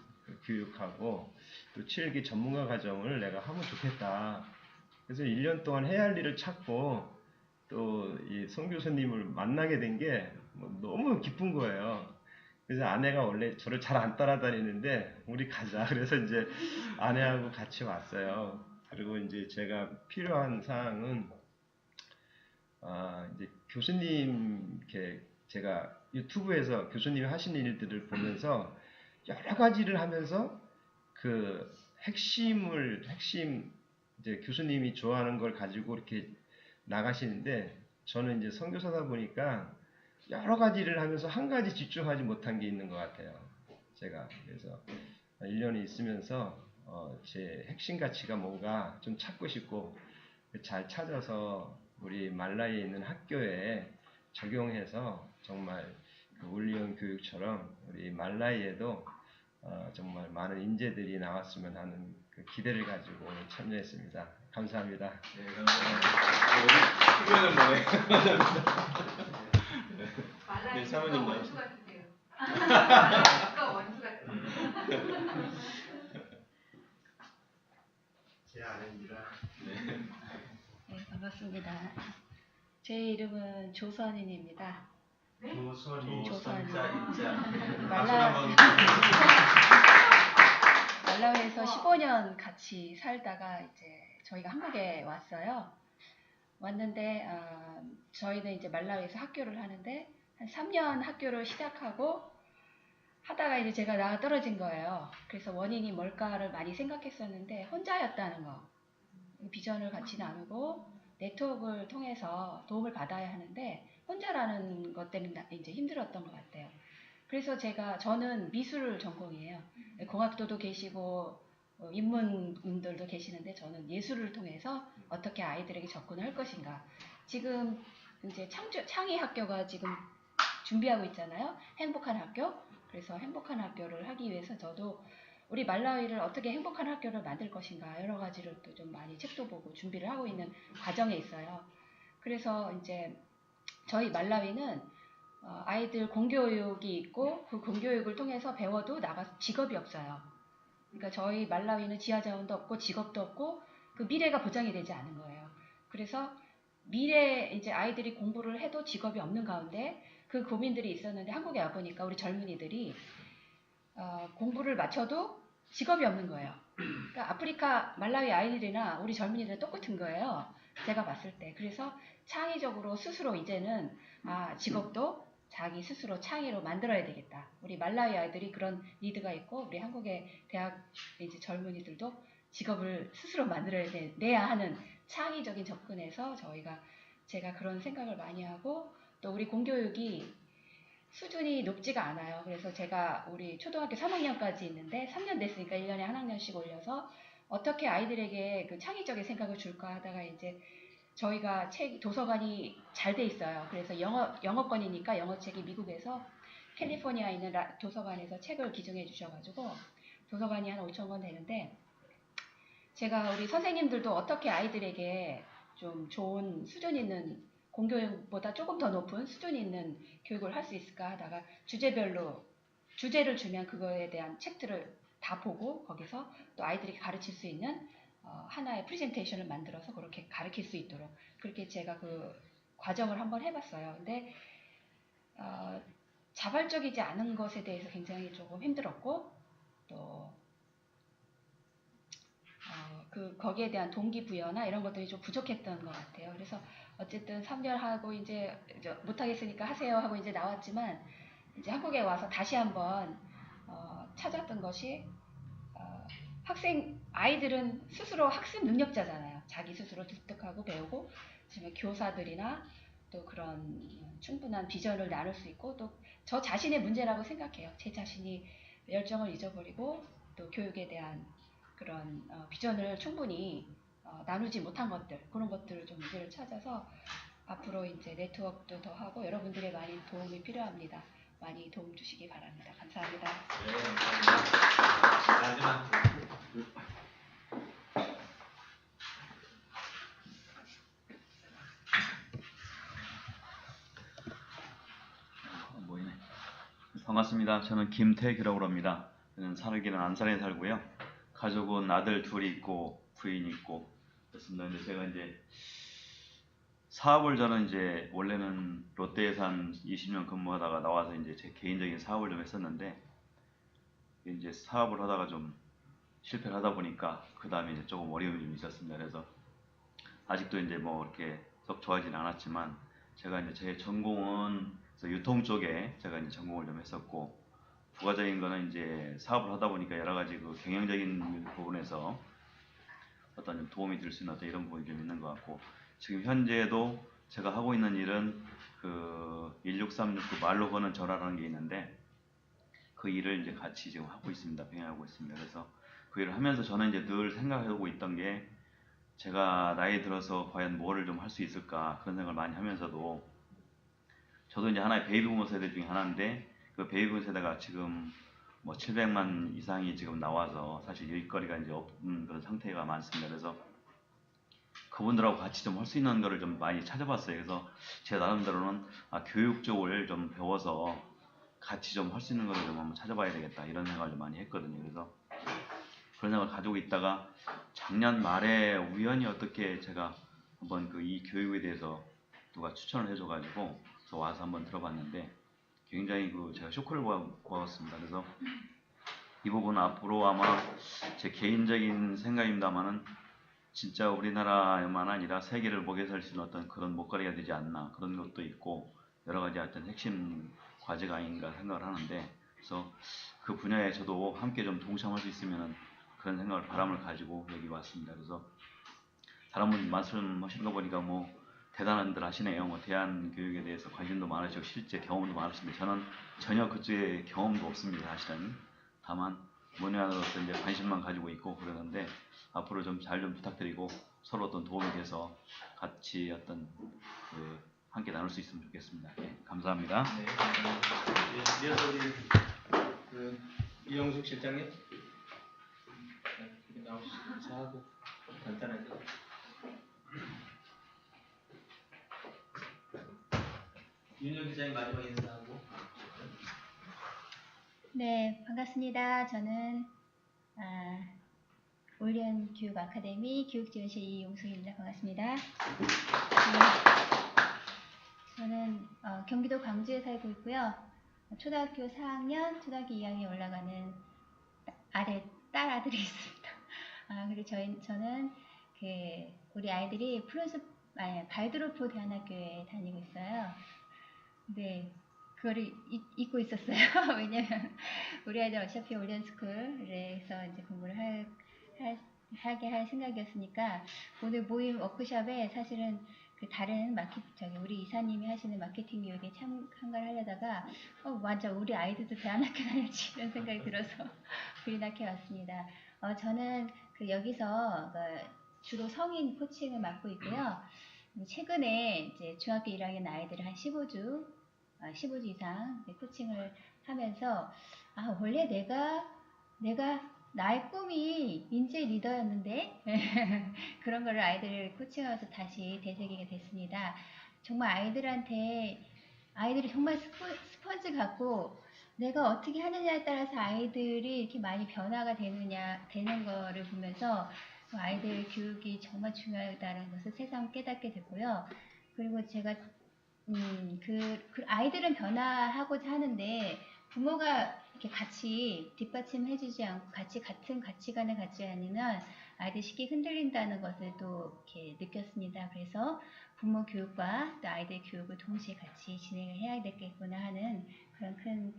교육하고 또 7기 전문가 과정을 내가 하면 좋겠다. 그래서 1년 동안 해야 할 일을 찾고 또 이 송 교수님을 만나게 된 게 너무 기쁜 거예요. 그래서 아내가 원래 저를 잘 안 따라다니는데 우리 가자. 그래서 이제 아내하고 같이 왔어요. 그리고 이제 제가 필요한 사항은 이제 교수님 이렇게 제가 유튜브에서 교수님이 하시는 일들을 보면서 여러 가지를 하면서 그 핵심 이제 교수님이 좋아하는 걸 가지고 이렇게 나가시는데 저는 이제 선교사다 보니까 여러 가지를 하면서 한 가지 집중하지 못한 게 있는 것 같아요. 제가 그래서 1년이 있으면서 제 핵심 가치가 뭔가 좀 찾고 싶고 잘 찾아서 우리 말라이에 있는 학교에 적용해서 정말 그 올리언 교육처럼 우리 말라이에도 정말 많은 인재들이 나왔으면 하는 그 기대를 가지고 오늘 참여했습니다. 감사합니다.
네, 감사합니다. 후배는
말라이
사모님
원수 같으세요. 말라이 원수 같으세요.
제 아내입니다.
네, 반갑습니다. 제 이름은 조선인입니다. 조선인. 말라위에서 15년 같이 살다가 이제 저희가 한국에 왔어요. 왔는데 저희는 이제 말라위에서 학교를 하는데 한 3년 학교를 시작하고 하다가 이제 제가 나가 떨어진 거예요. 그래서 원인이 뭘까를 많이 생각했었는데 혼자였다는 거. 비전을 같이 나누고 네트워크를 통해서 도움을 받아야 하는데 혼자라는 것 때문에 이제 힘들었던 것 같아요. 그래서 저는 미술 전공이에요. 공학도도 계시고 인문분들도 계시는데 저는 예술을 통해서 어떻게 아이들에게 접근을 할 것인가. 지금 이제 창의 학교가 지금 준비하고 있잖아요. 행복한 학교. 그래서 행복한 학교를 하기 위해서 저도 우리 말라위를 어떻게 행복한 학교를 만들 것인가 여러 가지를 또 좀 많이 책도 보고 준비를 하고 있는 과정에 있어요. 그래서 이제 저희 말라위는 아이들 공교육이 있고 그 공교육을 통해서 배워도 나가서 직업이 없어요. 그러니까 저희 말라위는 지하 자원도 없고 직업도 없고 그 미래가 보장이 되지 않은 거예요. 그래서 미래 이제 아이들이 공부를 해도 직업이 없는 가운데 그 고민들이 있었는데 한국에 와 보니까 우리 젊은이들이 공부를 마쳐도 직업이 없는 거예요. 그러니까 아프리카 말라위 아이들이나 우리 젊은이들은 똑같은 거예요. 제가 봤을 때. 그래서 창의적으로 스스로 이제는 직업도 자기 스스로 창의로 만들어야 되겠다. 우리 말라위 아이들이 그런 니드가 있고 우리 한국의 대학 이제 젊은이들도 직업을 스스로 내야 하는 창의적인 접근에서 제가 그런 생각을 많이 하고 또 우리 공교육이 수준이 높지가 않아요. 그래서 제가 우리 초등학교 3학년까지 있는데 3년 됐으니까 1년에 한 학년씩 올려서 어떻게 아이들에게 그 창의적인 생각을 줄까 하다가 이제 저희가 도서관이 잘 돼 있어요. 그래서 영어권이니까 영어책이 미국에서 캘리포니아에 있는 도서관에서 책을 기증해 주셔가지고 도서관이 한 5,000권 되는데 제가 우리 선생님들도 어떻게 아이들에게 좀 좋은 수준 있는 공교육보다 조금 더 높은 수준 있는 교육을 할 수 있을까 하다가 주제별로 주제를 주면 그거에 대한 책들을 다 보고 거기서 또 아이들이 가르칠 수 있는 하나의 프레젠테이션을 만들어서 그렇게 가르칠 수 있도록 그렇게 제가 그 과정을 한번 해봤어요. 근데 자발적이지 않은 것에 대해서 굉장히 조금 힘들었고 또 거기에 대한 동기부여나 이런 것들이 좀 부족했던 것 같아요. 그래서 어쨌든 3년 하고 이제 못하겠으니까 하세요 하고 이제 나왔지만 이제 한국에 와서 다시 한번 찾았던 것이 아이들은 스스로 학습 능력자잖아요. 자기 스스로 습득하고 배우고 지금 교사들이나 또 그런 충분한 비전을 나눌 수 있고 또 저 자신의 문제라고 생각해요. 제 자신이 열정을 잊어버리고 또 교육에 대한 그런 비전을 충분히 나누지 못한 것들 그런 것들을 좀 문제를 찾아서 앞으로 이제 네트워크도 더 하고 여러분들의 많이 도움이 필요합니다. 많이 도움 주시기 바랍니다. 감사합니다.
네, 감사합니다. 마지막
반갑습니다. 저는 김태규라고 합니다. 저는 살기는 안산에 살고요. 가족은 아들 둘이 있고 부인 있고 그렇습니다. 근데 제가 이제 사업을 저는 이제 원래는 롯데에서 한 20년 근무하다가 나와서 이제 제 개인적인 사업을 좀 했었는데 이제 사업을 하다가 좀 실패를 하다 보니까 그 다음에 이제 조금 어려움이 좀 있었습니다. 그래서 아직도 이제 뭐 이렇게 썩 좋아하진 않았지만 제가 이제 제 전공은 유통 쪽에 제가 이제 전공을 좀 했었고 부가적인 거는 이제 사업을 하다 보니까 여러 가지 그 경영적인 부분에서 어떤 좀 도움이 될 수 있는 어떤 이런 부분이 좀 있는 것 같고 지금 현재도 제가 하고 있는 일은 그 1636 그 말로 거는 전화라는 게 있는데 그 일을 이제 같이 지금 하고 있습니다. 병행하고 있습니다. 그래서 그 일을 하면서 저는 이제 늘 생각하고 있던 게 제가 나이 들어서 과연 뭐를 좀 할 수 있을까 그런 생각을 많이 하면서도 저도 이제 하나의 베이비부머 세대 중에 하나인데 그 베이비부머 세대가 지금 뭐 700만 이상이 지금 나와서 사실 일거리가 이제 없는 그런 상태가 많습니다. 그래서 그분들하고 같이 좀 할 수 있는 거를 좀 많이 찾아봤어요. 그래서 제 나름대로는 교육 쪽을 좀 배워서 같이 좀 할 수 있는 거를 좀 한번 찾아봐야 되겠다 이런 생각을 좀 많이 했거든요. 그래서 그런 생각을 가지고 있다가 작년 말에 우연히 어떻게 제가 한번 그 이 교육에 대해서 누가 추천을 해줘가지고 와서 한번 들어봤는데 굉장히 그 제가 쇼크를 받았습니다. 그래서 이 부분 앞으로 아마 제 개인적인 생각입니다만은 진짜 우리나라만 아니라 세계를 먹여 살 수 있는 어떤 그런 먹거리가 되지 않나 그런 것도 있고 여러 가지 어떤 핵심 과제가 아닌가 생각을 하는데 그래서 그 분야에 저도 함께 좀 동참할 수 있으면 그런 생각을 바람을 가지고 여기 왔습니다. 그래서 다른 분 말씀하시는 거 보니까 뭐 대단한들 하시네요. 뭐 대한 교육에 대해서 관심도 많으시고 실제 경험도 많으신데 저는 전혀 그쪽에 경험도 없습니다. 사실은 다만 문외한으로서 이제 관심만 가지고 있고 그러는데 앞으로 좀 잘 좀 부탁드리고 서로 어떤 도움이 돼서 같이 어떤 그 함께 나눌 수 있으면 좋겠습니다. 네, 감사합니다.
네, 이어서 우리 그 이영숙 실장님 나오시죠. 인사하고 간단하게. 윤영 기자님 마지막 인사하고.
네, 반갑습니다. 저는 올리언 교육 아카데미 교육지원실 이용숙입니다. 반갑습니다. 저는 경기도 광주에 살고 있고요. 초등학교 4학년, 초등학교 2학년 올라가는 딸 아들이 있습니다. 그리고 저는 우리 아이들이 발드로프 대안학교에 다니고 있어요. 근데 그거를 잊고 있었어요. 왜냐면 우리 아이들 어차피 올리언스쿨에서 이제 공부를 하게 할 생각이었으니까 오늘 모임 워크숍에 사실은 그 다른 우리 이사님이 하시는 마케팅 교육에 참가를 하려다가 맞아, 우리 아이들도 대안학교 다녔지 이런 생각이 들어서 부인학교 왔습니다. 저는 여기서 주로 성인 코칭을 맡고 있고요. 최근에 이제 중학교 1학년 아이들을 한 15주 이상 코칭을 하면서 원래 나의 꿈이 인재 리더였는데 그런 거를 아이들을 코칭하면서 다시 되새기게 됐습니다. 정말 아이들이 정말 스펀지 같고 내가 어떻게 하느냐에 따라서 아이들이 이렇게 많이 변화가 되는 거를 보면서 아이들 교육이 정말 중요하다는 것을 새삼 깨닫게 됐고요. 그리고 제가 아이들은 변화하고자 하는데 부모가 이렇게 같이 뒷받침해주지 않고 같은 가치관을 갖지 않으면 아이들 쉽게 흔들린다는 것을 또 이렇게 느꼈습니다. 그래서 부모 교육과 또 아이들 교육을 동시에 같이 진행을 해야 되겠구나 하는 그런 큰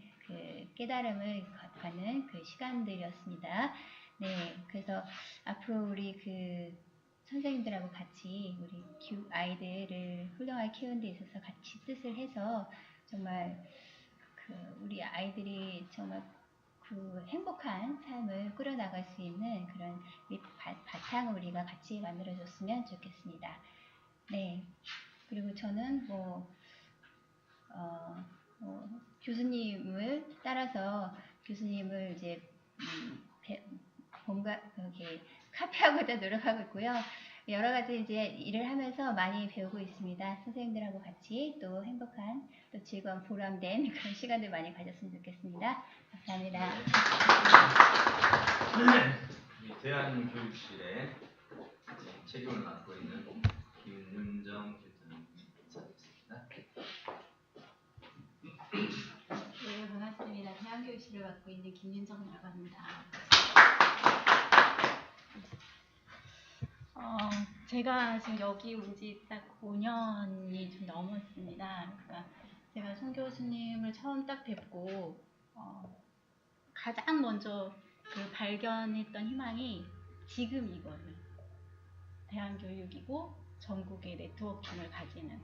깨달음을 갖는 시간들이었습니다. 네, 그래서 앞으로 우리 선생님들하고 같이 우리 아이들을 훌륭하게 키우는 데 있어서 같이 뜻을 해서 정말 우리 아이들이 정말 행복한 삶을 꾸려나갈 수 있는 그런 바탕을 우리가 같이 만들어줬으면 좋겠습니다. 네. 그리고 저는 교수님을 따라서 교수님을 이제 카피하고자 노력하고 있고요. 여러 가지 이제 일을 하면서 많이 배우고 있습니다. 선생님들하고 같이 또 행복한 또 즐거운 보람된 그런 시간들 많이 가졌으면 좋겠습니다. 감사합니다.
대한교육실에 책임을 맡고 있는 김윤정 교수님 인사드리겠습니다.
네, 반갑습니다. 대한교육실을 맡고 있는 김윤정이라고 합니다.
제가 지금 여기 온 지 딱 5년이 좀 넘었습니다. 그러니까 제가 송 교수님을 처음 딱 뵙고 가장 먼저 발견했던 희망이 지금 이거예요. 대한교육이고 전국의 네트워킹을 가지는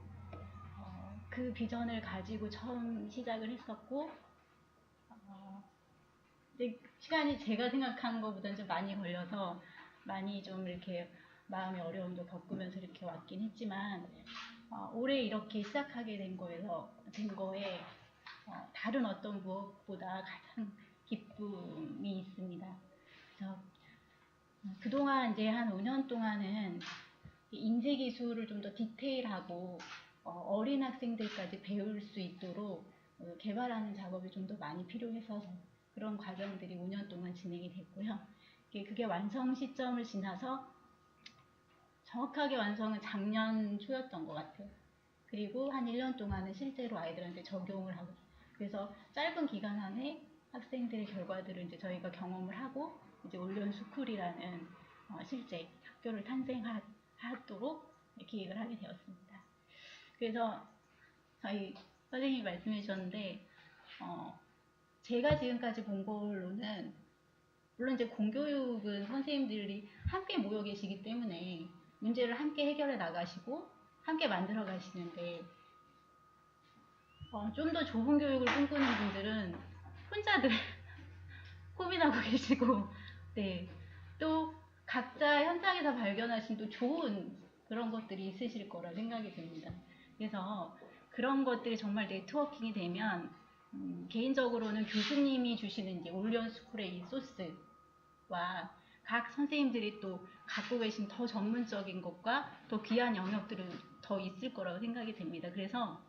그 비전을 가지고 처음 시작을 했었고 근데 시간이 제가 생각한 것보다는 좀 많이 걸려서 많이 좀 이렇게 마음의 어려움도 겪으면서 이렇게 왔긴 했지만 올해 이렇게 시작하게 된 거에 다른 어떤 무엇보다 가장 기쁨이 있습니다. 그래서 그동안 이제 한 5년 동안은 인재 기술을 좀 더 디테일하고 어린 학생들까지 배울 수 있도록 개발하는 작업이 좀 더 많이 필요해서 그런 과정들이 5년 동안 진행이 됐고요. 그게 완성 시점을 지나서 정확하게 완성은 작년 초였던 것 같아요. 그리고 한 1년 동안은 실제로 아이들한테 적용을 하고 그래서 짧은 기간 안에 학생들의 결과들을 이제 저희가 경험을 하고 이제 올리언 스쿨이라는 실제 학교를 탄생하도록 기획을 하게 되었습니다. 그래서 저희 선생님이 말씀해 주셨는데 제가 지금까지 본 걸로는 물론 이제 공교육은 선생님들이 함께 모여 계시기 때문에 문제를 함께 해결해 나가시고 함께 만들어 가시는데 좀 더 좁은 교육을 꿈꾸는 분들은 혼자들 고민하고 계시고 네, 또 각자 현장에서 발견하신 또 좋은 그런 것들이 있으실 거라 생각이 듭니다. 그래서 그런 것들이 정말 네트워킹이 되면 개인적으로는 교수님이 주시는 이제 올리언 스쿨의 이 소스와 각 선생님들이 또 갖고 계신 더 전문적인 것과 더 귀한 영역들은 더 있을 거라고 생각이 됩니다. 그래서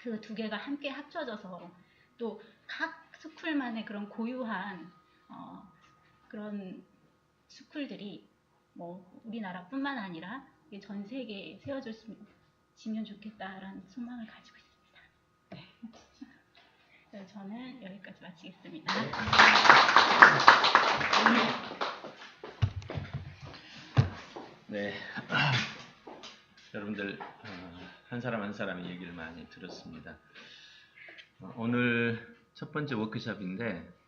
그 두 개가 함께 합쳐져서 또 각 스쿨만의 그런 고유한
그런 스쿨들이 뭐 우리나라뿐만 아니라 전 세계에 세워지면 좋겠다라는 소망을 가지고 있습니다. 그래서 저는 여기까지 마치겠습니다.
네, 여러분들 한 사람 한 사람의 얘기를 많이 들었습니다. 오늘 첫 번째 워크숍인데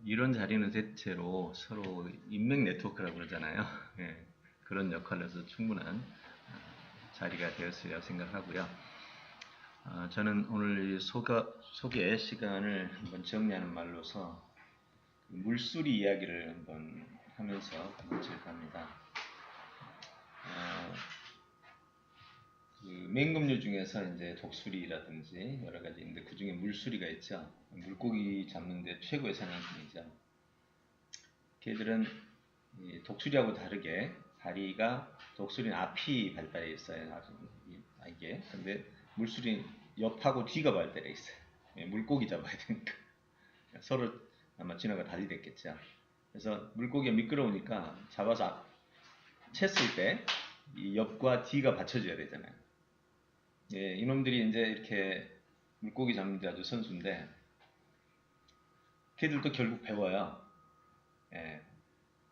이런 자리는 대체로 서로 인맥 네트워크라고 그러잖아요. 예, 그런 역할로서 충분한 자리가 되었으리라고 생각하고요. 저는 오늘 이 소개 시간을 한번 정리하는 말로서 물수리 이야기를 한번 하면서 마칠까 합니다. 그 맹금류 중에서 이제 독수리라든지 여러 가지 있는데 그 중에 물수리가 있죠. 물고기 잡는데 최고의 사냥꾼이죠. 걔들은 이 독수리하고 다르게 다리가 독수리는 앞이 발달해 있어요. 이게 근데 물수리 옆하고 뒤가 발달해 있어요. 물고기 잡아야 되니까 서로 아마 진화가 달리 됐겠죠. 그래서 물고기가 미끄러우니까 잡아서 챘을 때 이 옆과 뒤가 받쳐줘야 되잖아요. 예, 이놈들이 이제 이렇게 물고기 잡는데 아주 선수인데 걔들도 결국 배워요. 예,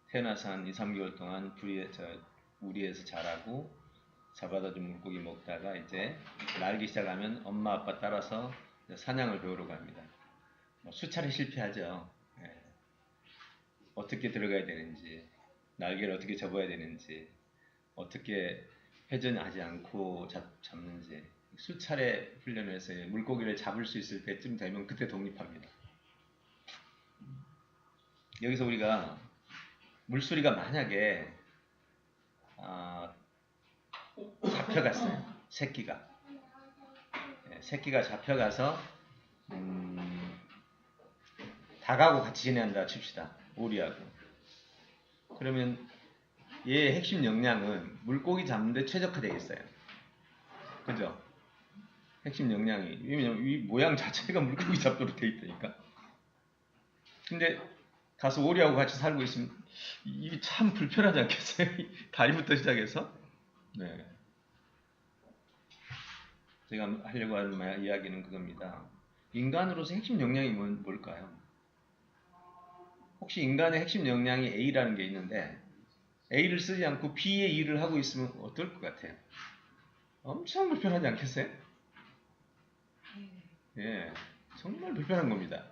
태어나서 한 2, 3개월 동안 우리에서 자라고 잡아다 준 물고기 먹다가 이제 날기 시작하면 엄마 아빠 따라서 사냥을 배우러 갑니다. 수차례 실패하죠. 예, 어떻게 들어가야 되는지, 날개를 어떻게 접어야 되는지, 어떻게 회전하지 않고 잡는지 수차례 훈련을 해서 물고기를 잡을 수 있을 때쯤 되면 그때 독립합니다. 여기서 우리가 물수리가 만약에 잡혀갔어요. 새끼가 잡혀가서 닭하고 같이 지낸다 칩시다. 오리하고. 그러면 얘의 핵심 역량은 물고기 잡는데 최적화되어 있어요. 그죠? 핵심 역량이. 왜냐면 이 모양 자체가 물고기 잡도록 되어 있다니까. 근데 가서 오리하고 같이 살고 있으면 이게 참 불편하지 않겠어요? 다리부터 시작해서. 네. 제가 하려고 하는 이야기는 그겁니다. 인간으로서 핵심 역량이 뭘까요? 혹시 인간의 핵심 역량이 A라는 게 있는데 A를 쓰지 않고 B의 일을 하고 있으면 어떨 것 같아요? 엄청 불편하지 않겠어요? 예, 정말 불편한 겁니다.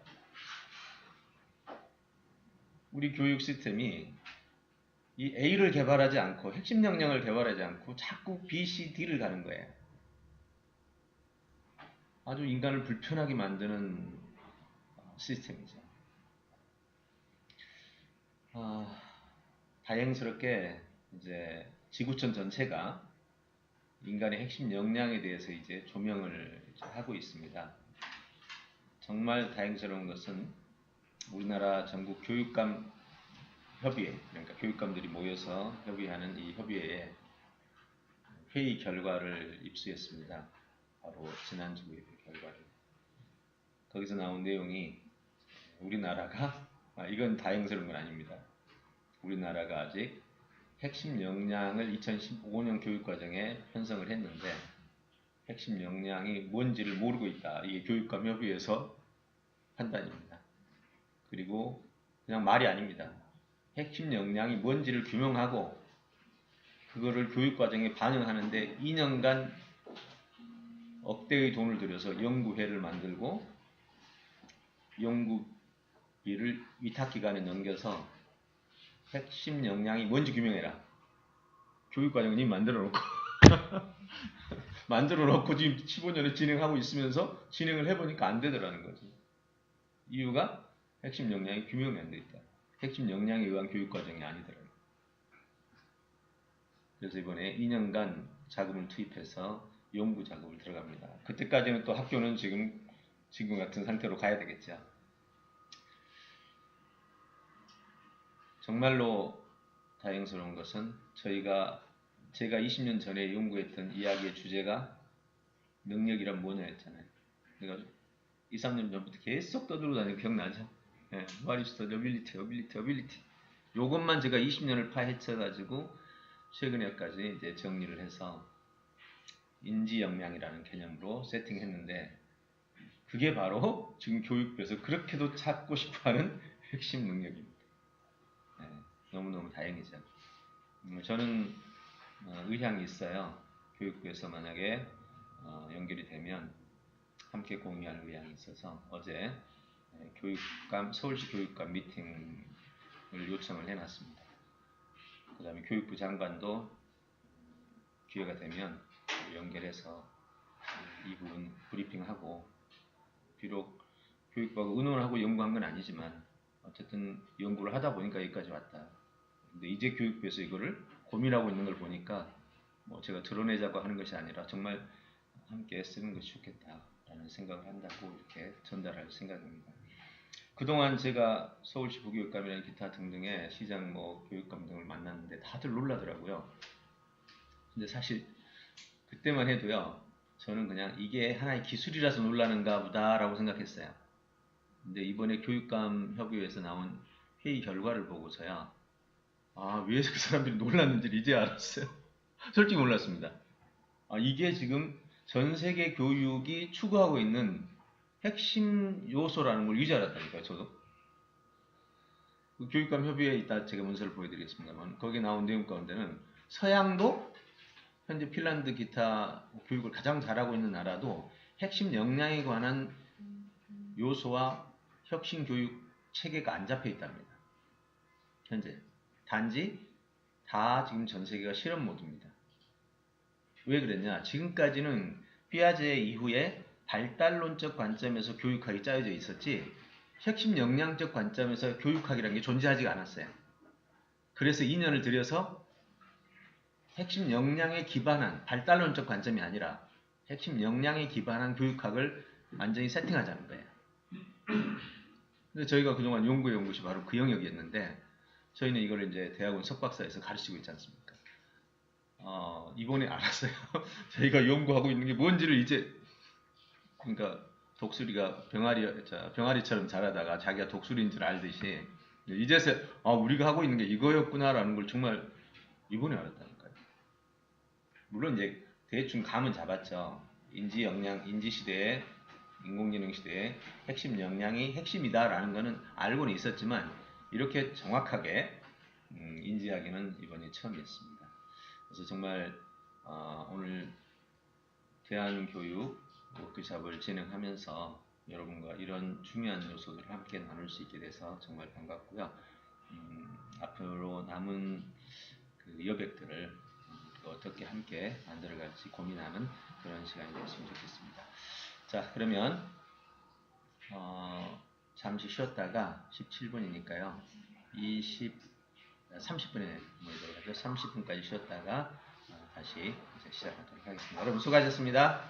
우리 교육 시스템이 이 A를 개발하지 않고 핵심 역량을 개발하지 않고 자꾸 B, C, D를 가는 거예요. 아주 인간을 불편하게 만드는 시스템이죠. 다행스럽게 이제 지구촌 전체가 인간의 핵심 역량에 대해서 이제 조명을 하고 있습니다. 정말 다행스러운 것은 우리나라 전국 교육감 협의회, 그러니까 교육감들이 모여서 협의하는 이 협의회에 회의 결과를 입수했습니다. 바로 지난주 결과를. 거기서 나온 내용이 우리나라가 이건 다행스러운 건 아닙니다. 우리나라가 아직 핵심 역량을 2015년 교육과정에 편성을 했는데 핵심 역량이 뭔지를 모르고 있다. 이게 교육감 협의회에서 판단입니다. 그리고 그냥 말이 아닙니다. 핵심 역량이 뭔지를 규명하고 그거를 교육과정에 반영하는데 2년간 억대의 돈을 들여서 연구회를 만들고 연구비를 위탁기관에 넘겨서 핵심 역량이 뭔지 규명해라. 교육과정은 이미 만들어 놓고 지금 15년을 진행하고 있으면서 진행을 해보니까 안 되더라는 거죠. 이유가 핵심 역량이 규명이 안 돼 있다. 핵심 역량에 의한 교육과정이 아니더라고요. 그래서 이번에 2년간 자금을 투입해서 연구 작업을 들어갑니다. 그때까지는 또 학교는 지금 같은 상태로 가야 되겠죠. 정말로 다행스러운 것은 제가 20년 전에 연구했던 이야기의 주제가 능력이란 뭐냐 했잖아요. 그래서 2, 3년 전부터 계속 떠들고 다니는 거 기억나죠? What is the ability? 요것만 제가 20년을 파헤쳐가지고 최근에까지 이제 정리를 해서 인지 역량이라는 개념으로 세팅했는데 그게 바로 지금 교육부에서 그렇게도 찾고 싶어하는 핵심 능력입니다. 너무너무 다행이죠. 저는 의향이 있어요. 교육부에서 만약에 연결이 되면 함께 공유할 의향이 있어서 어제 서울시 교육감 미팅을 요청을 해놨습니다. 그 다음에 교육부 장관도 기회가 되면 연결해서 이 부분 브리핑하고, 비록 교육부하고 의논을 하고 연구한 건 아니지만 어쨌든 연구를 하다 보니까 여기까지 왔다. 근데 이제 교육부에서 이거를 고민하고 있는 걸 보니까 뭐 제가 드러내자고 하는 것이 아니라 정말 함께 쓰는 것이 좋겠다라는 생각을 한다고 이렇게 전달할 생각입니다. 그동안 제가 서울시 부교육감이나 기타 등등의 시장 교육감 등을 만났는데 다들 놀라더라고요. 근데 사실 그때만 해도요, 저는 그냥 이게 하나의 기술이라서 놀라는가 보다라고 생각했어요. 근데 이번에 교육감 협의회에서 나온 회의 결과를 보고서야 왜 그 사람들이 놀랐는지를 이제 알았어요. 솔직히 몰랐습니다. 이게 지금 전 세계 교육이 추구하고 있는 핵심 요소라는 걸 이제 알았다니까요, 저도. 그 교육감 협의회에 이따 제가 문서를 보여드리겠습니다만 거기에 나온 내용 가운데는 서양도 현재 핀란드 기타 교육을 가장 잘하고 있는 나라도 핵심 역량에 관한 요소와 혁신 교육 체계가 안 잡혀 있답니다. 현재. 단지 다 지금 전 세계가 실험 모드입니다. 왜 그랬냐? 지금까지는 피아제 이후에 발달론적 관점에서 교육학이 짜여져 있었지 핵심 역량적 관점에서 교육학이라는 게 존재하지가 않았어요. 그래서 2년을 들여서 핵심 역량에 기반한 발달론적 관점이 아니라 핵심 역량에 기반한 교육학을 완전히 세팅하자는 거예요. 근데 저희가 그동안 연구의 연구시 바로 그 영역이었는데 저희는 이걸 이제 대학원 석박사에서 가르치고 있지 않습니까? 이번에 알았어요. 저희가 연구하고 있는 게 뭔지를 이제, 그러니까 독수리가 병아리처럼 자라다가 자기가 독수리인 줄 알듯이 이제서 우리가 하고 있는 게 이거였구나라는 걸 정말 이번에 알았다니까요. 물론 이제 대충 감은 잡았죠. 인지 역량, 인지 시대에 인공지능 시대에 핵심 역량이 핵심이다라는 거는 알고는 있었지만 이렇게 정확하게 인지하기는 이번이 처음이었습니다. 그래서 정말 오늘 대한교육 워크숍을 진행하면서 여러분과 이런 중요한 요소들을 함께 나눌 수 있게 돼서 정말 반갑고요. 앞으로 남은 그 여백들을 어떻게 함께 만들어갈지 고민하는 그런 시간이 됐으면 좋겠습니다. 자, 그러면 잠시 쉬었다가 17분이니까요. 30분에 모이도록 하죠. 30분까지 쉬었다가 다시 이제 시작하도록 하겠습니다. 여러분 수고하셨습니다.